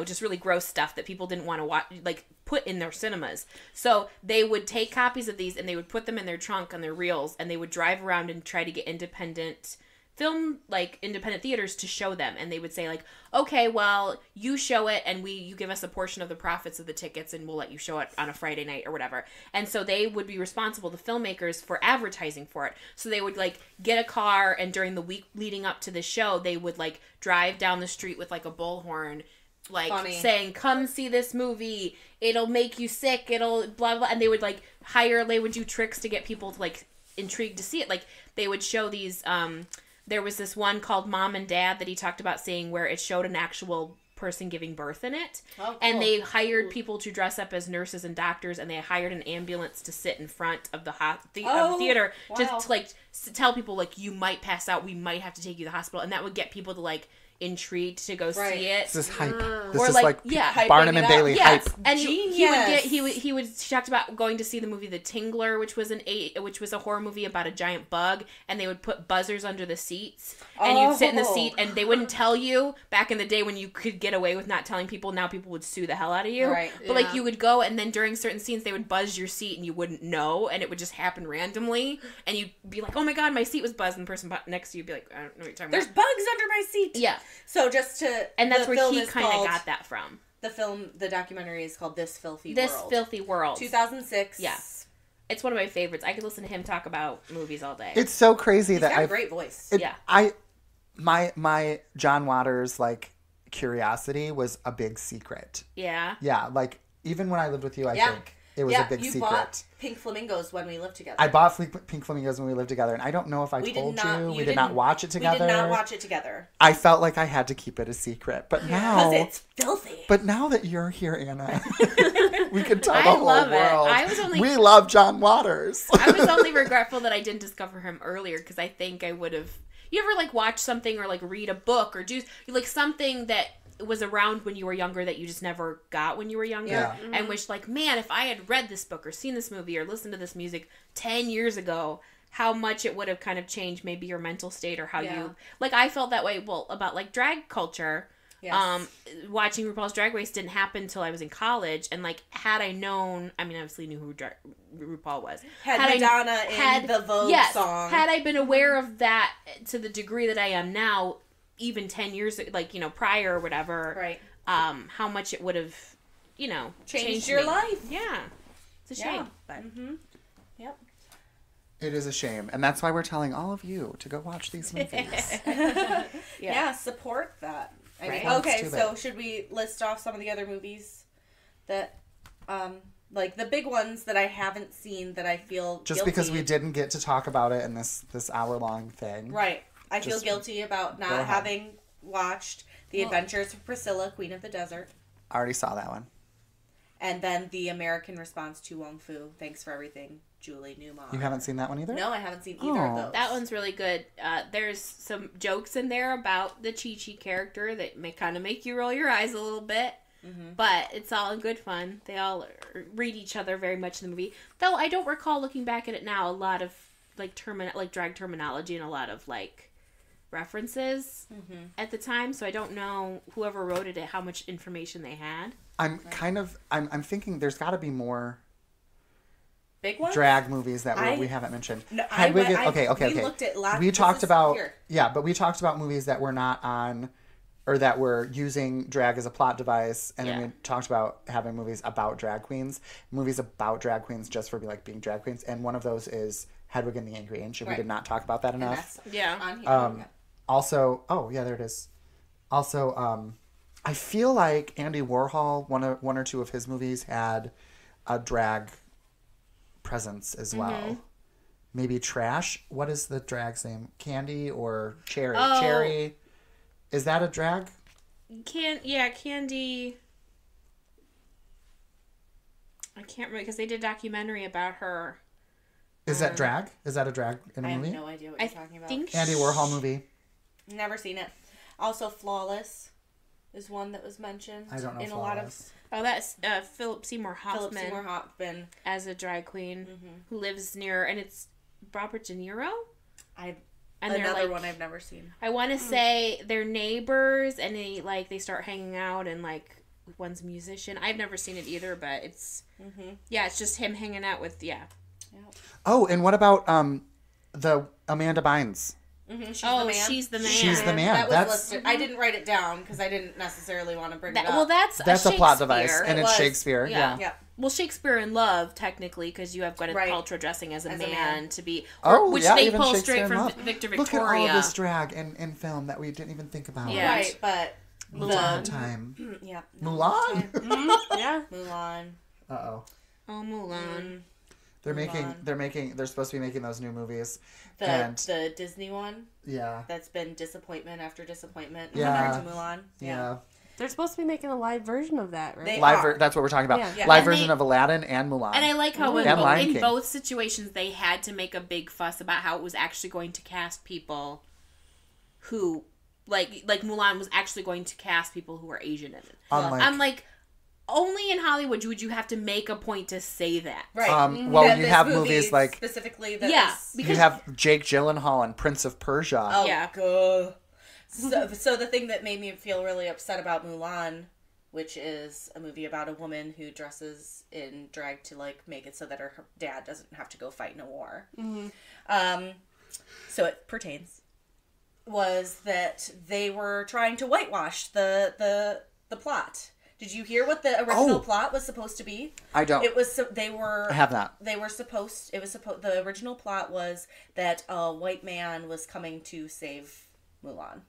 just really gross stuff that people didn't want to watch, like put in their cinemas. So they would take copies of these and they would put them in their trunk on their reels, and they would drive around and try to get independent theaters to show them. And they would say like, okay, well, you show it and you give us a portion of the profits of the tickets and we'll let you show it on a Friday night or whatever. And so they would be responsible, the filmmakers, for advertising for it. So they would like get a car, and during the week leading up to the show, they would like drive down the street with like a bullhorn, like saying, come see this movie, it'll make you sick, it'll blah blah, and they would like they would do tricks to get people to like intrigued to see it. Like they would show these there was this one called Mom and Dad that he talked about seeing, where it showed an actual person giving birth in it. Oh, cool. And they hired people to dress up as nurses and doctors, and they hired an ambulance to sit in front of the theater to like tell people like, you might pass out, we might have to take you to the hospital, and that would get people to like intrigued to go see it. This is hype. This or is like Barnum and Bailey hype. And he would talked about going to see the movie The Tingler, which was a horror movie about a giant bug, and they would put buzzers under the seats, and you'd sit in the seat, and they wouldn't tell you. Back in the day when you could get away with not telling people, now people would sue the hell out of you. Right. But like you would go, and then during certain scenes they would buzz your seat and you wouldn't know, and it would just happen randomly, and you'd be like, oh my god, my seat was buzzed, and the person next to you would be like, I don't know what you're talking about. There's bugs under my seat. Yeah. So just to... And that's where he kind of got that from. The documentary is called This Filthy World. This Filthy World. 2006. Yeah. It's one of my favorites. I could listen to him talk about movies all day. It's so crazy He's got a great voice. my John Waters like curiosity was a big secret. Yeah. Yeah, like even when I lived with you, I Yeah. think it was a big you secret. bought pink flamingos when we lived together. I bought pink flamingos when we lived together, and I don't know if I told you. We did not watch it together. We did not watch it together. I felt like I had to keep it a secret, but now Because it's filthy. But now that you're here, Anna, we can tell I the whole love it. world. We love John Waters. I was only regretful that I didn't discover him earlier because I think I would have. You ever like watch something or like read a book or do like something that was around when you were younger that you just never got when you were younger, Yeah. and wish like, man, if I had read this book or seen this movie or listened to this music 10 years ago, how much it would have kind of changed maybe your mental state or how you like. I felt that way about like drag culture. Yes. Watching RuPaul's Drag Race didn't happen until I was in college, and like had I known, I mean, I obviously knew who RuPaul was. Had Madonna in the Vogue song. Had I been aware of that to the degree that I am now, even 10 years, like, you know, prior or whatever, Right. How much it would have, you know, changed your me. life. Yeah. It's a shame. But Yep. It is a shame, and that's why we're telling all of you to go watch these movies. Yeah, support that. Right. Okay, Let's do so it. should we list off some of the other movies that, like the big ones that I haven't seen that I feel Just guilty. because we didn't get to talk about it in this hour-long thing. Right. I feel Just guilty about go not ahead. having watched The Adventures of Priscilla, Queen of the Desert, I already saw that one. and then The American Response to Wong Fu, Thanks for Everything, Julie Newmar. You haven't seen that one either? No, I haven't seen either of those. that one's really good. There's some jokes in there about the Chi-Chi character that may kind of make you roll your eyes a little bit. But it's all in good fun. They all read each other very much in the movie. Though I don't recall looking back at it now a lot of like drag terminology and a lot of like references at the time. So I don't know whoever wrote it how much information they had. I'm thinking there's got to be more Big ones? drag movies that I- we haven't mentioned. No, Hedwig is, we okay. looked at lots. We this talked is about here. but we talked about movies that were not on, or that were using drag as a plot device, and then we talked about having movies about drag queens, movies about drag queens just for like being drag queens, and one of those is Hedwig and the Angry Inch. We did not talk about that And enough. that's on here. Also, there it is. Also, I feel like Andy Warhol, one or two of his movies had a drag presence as well. Maybe Trash. What is the drag's name? Candy or Cherry? Oh. Cherry. Is that a drag? Candy. I can't remember because they did a documentary about her. Is that drag? Is that a drag in a I have movie? no idea what I you're talking about. think Andy Warhol movie. Never seen it. Also, Flawless is one that was mentioned. I don't know. in a lot of Flawless. Oh, that's Philip Seymour Hoffman Philip Seymour Hoffman. as a drag queen who lives near, and it's Robert De Niro. And they're Another like, one I've never seen. I want to say they're neighbors, and they start hanging out, and like one's a musician. I've never seen it either, but it's it's just him hanging out with Oh, and what about the Amanda Bynes? She's oh, the man. she's the man. She's the man. That was That's listed. I didn't write it down because I didn't necessarily want to bring it up. Well, that's a plot device, Shakespeare. and It it's was. Shakespeare. Yeah. Yeah. Well, Shakespeare in Love, technically, because you have Gwyneth Right. Paltrow dressing as a As a man man. to be, Oh, which yeah, they even pull Shakespeare straight in from Love. Victor Look Victoria. at all this drag in film that we didn't even think about. Yeah. Right, but Mulan time. yeah. Mulan. Yeah. Mulan. Uh-oh. Oh, Mulan. They're supposed to be making those new movies. The Disney one Yeah. that's been disappointment after disappointment. Yeah. Compared to Mulan. Yeah. They're supposed to be making a live version of that, right? They Live are. that's what we're talking about. Yeah. Live And version of Aladdin and Mulan. And I like how And Lion in King. both situations they had to make a big fuss about how it was actually going to cast people who, like Mulan was actually going to cast people who were Asian in it. Unlike, I'm like, only in Hollywood would you have to make a point to say that. Right. well, That you this have movie movies like specifically that Yeah, is- because you have Jake Gyllenhaal in Prince of Persia. Oh, Yeah. God. So the thing that made me feel really upset about Mulan, which is a movie about a woman who dresses in drag to like make it so that her dad doesn't have to go fight in a war. So it pertains. Was that they were trying to whitewash the plot. Did you hear what the original plot was supposed to be? I don't. It was they were. I have not. They were supposed. It was supposed. The original plot was that a white man was coming to save Mulan.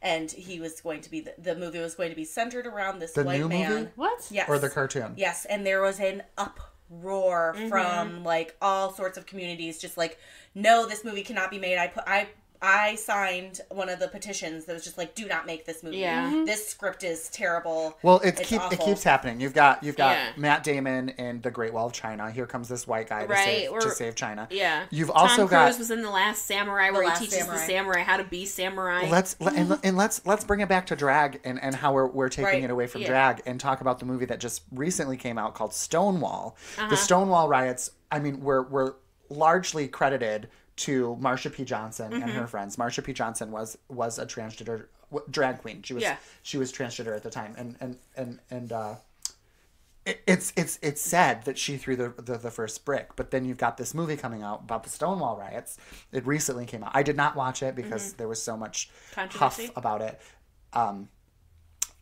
And he was going to be, the movie was going to be centered around this The white new man. movie? What? Yes. Or the cartoon? Yes, and there was an uproar from, like, all sorts of communities, just like, no, this movie cannot be made. I signed one of the petitions that was just like, do not make this movie. Yeah. This script is terrible. Well, it awful. keeps happening. You've got Yeah. Matt Damon in The Great Wall of China. Here comes this white guy to save China. Yeah. You've Tom also Cruise got was in The Last Samurai where he Last teaches Samurai. the samurai how to be samurai. let's bring it back to drag and how we're taking Right. it away from Yeah. drag and talk about the movie that just recently came out called Stonewall. Uh-huh. The Stonewall riots, I mean, were largely credited to Marsha P. Johnson and her friends. Marsha P. Johnson was a transgender drag queen. She was transgender at the time, and it's said that she threw the first brick. But then you've got this movie coming out about the Stonewall riots. It recently came out. I did not watch it because there was so much huff Controversy? about it.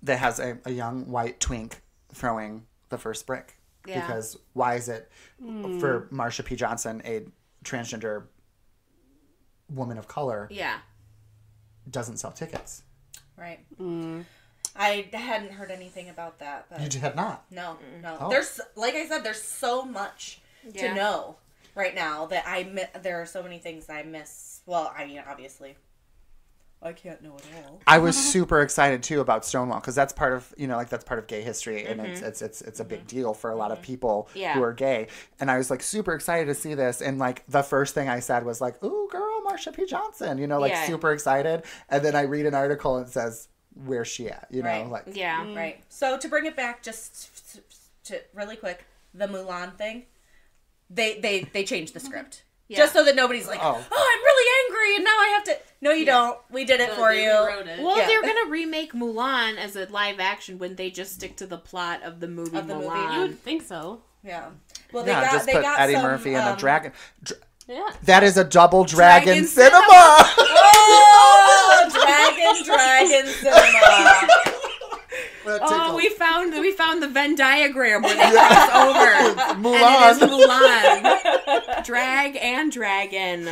That has a young white twink throwing the first brick. Yeah. Because why is it for Marsha P. Johnson, a transgender woman of color, Yeah. doesn't sell tickets? Right. I hadn't heard anything about that. But You had not. No. Oh. There's, like I said, there's so much Yeah. to know right now that there are so many things I miss. Well, I mean, obviously, I can't know it all. I was super excited too about Stonewall because that's part of that's part of gay history and it's a big deal for a lot of people Yeah. who are gay, and I was like super excited to see this, and like the first thing I said was like, "Ooh, girl, Marsha P. Johnson," Yeah. super excited, and then I read an article and it says, "Where's she at?" Right. like Yeah. Right. So to bring it back just to really quick, the Mulan thing, they changed the script. Yeah. Just so that nobody's like, Oh. I'm really angry and now I have to... No, you don't. We did it for you. Well, Yeah. if they were gonna remake Mulan as a live action, wouldn't they just stick to the plot of the movie Of the movie. Mulan? You would think so. Yeah. Well, yeah, just put Eddie some, Murphy and a dragon. Yeah. That is a double dragon, Dragon cinema. Oh, dragon cinema. That Oh, tickled. we found the Venn diagram where they cross over. Mulan. And it is Mulan. Drag and dragon.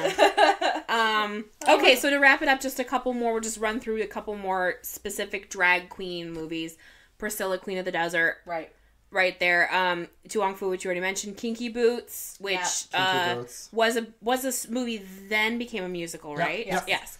Okay, so to wrap it up, just a couple more. We'll just run through a couple more specific drag queen movies. Priscilla, Queen of the Desert. Right there. Tu Wong Fu, which you already mentioned. Kinky Boots, which Kinky Boots. was a movie, then became a musical, right? Yep. Yes.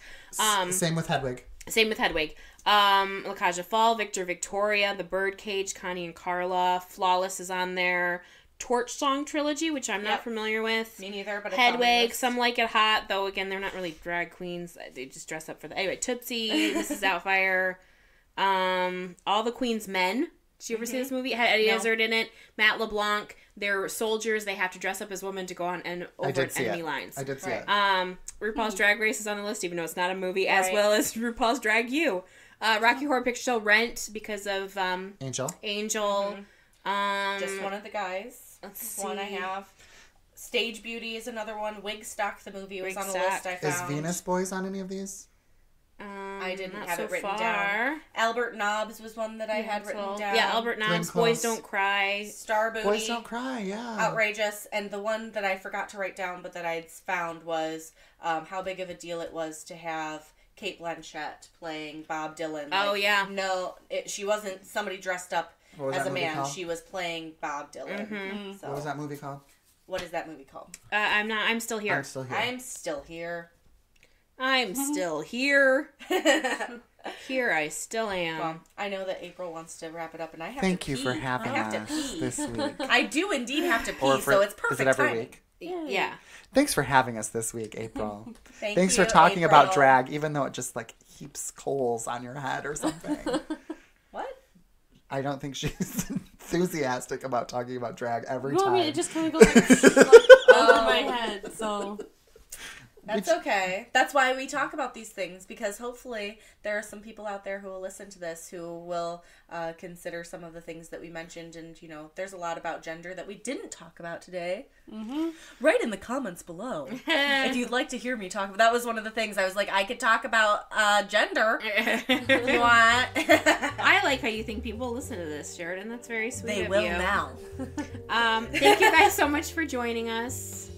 Same with Hedwig. Same with Hedwig. La Cage aux Folles, Victor Victoria, The Birdcage, Connie and Carla, Flawless is on there. Torch Song Trilogy, which I'm not familiar with. Me neither, but it's on my Hedwig, list. Some Like It Hot, though again, they're not really drag queens. They just dress up for that. Anyway, Tootsie, Mrs. Doubtfire, All the Queen's Men. Did you ever see this movie? It had Eddie Izzard in it. Matt LeBlanc. They're soldiers. They have to dress up as women to go on and over enemy lines. I did see it. RuPaul's Drag Race is on the list, even though it's not a movie, as well as RuPaul's Drag U. Rocky Horror Picture Show, Rent, because of Angel. Just one of the guys. Let's One I see. have. Stage Beauty is another one. Wigstock, the movie, was on the Wigstock. list I Is found. Venus Boys on any of these? I didn't not have so it written far. down. Albert Nobbs was one that I had written down. Yeah, Albert Glenn Nobbs, Boys Close. Don't Cry. Star Booty. Boys Don't Cry, yeah. Outrageous. And the one that I forgot to write down but that I'd found was how big of a deal it was to have Cate Blanchett playing Bob Dylan. Oh, yeah. No, she wasn't somebody dressed up What was as that a movie man. called? She was playing Bob Dylan. So, What was that movie called? what is that movie called? I'm still here. I'm still here. I'm still here. I'm still here. Here I still am. Well, I know that April wants to wrap it up, and I have Thank to you pee. for having I have us to pee. this week. I do indeed have to pee, so it's perfect Is it every timing. week? Yeah. Thanks for having us this week, April. you, Thanks for talking about April. drag, even though it just like heaps coals on your head or something. What? I don't think she's enthusiastic about talking about drag every Well, time. I mean, it just kind of goes like, over my head, so... That's okay. That's why we talk about these things, because hopefully there are some people out there who will listen to this who will consider some of the things that we mentioned. And, you know, there's a lot about gender that we didn't talk about today. Mm-hmm. Write in the comments below if you'd like to hear me talk about. That was one of the things I was like, I could talk about gender if you want. I like how you think people listen to this, Sheridan. That's very sweet They of will you. now. Thank you guys so much for joining us.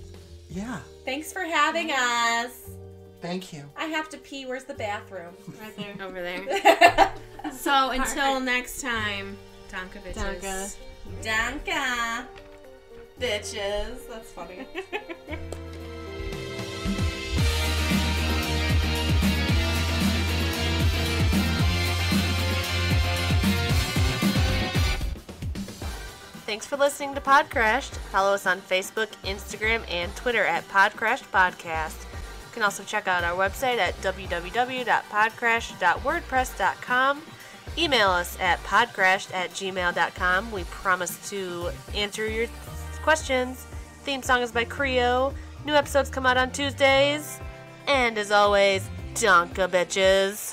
Yeah. Thanks for having us. Thank you. I have to pee. Where's the bathroom? Right there. Over there. So until next time, Donka bitches. Donka. Bitches. That's funny. Thanks for listening to Podcrashed. Follow us on Facebook, Instagram, and Twitter at Podcrashed Podcast. You can also check out our website at www.podcrashed.wordpress.com. Email us at podcrashed@gmail.com. We promise to answer your questions. Theme song is by Creo. New episodes come out on Tuesdays. And as always, Donka bitches.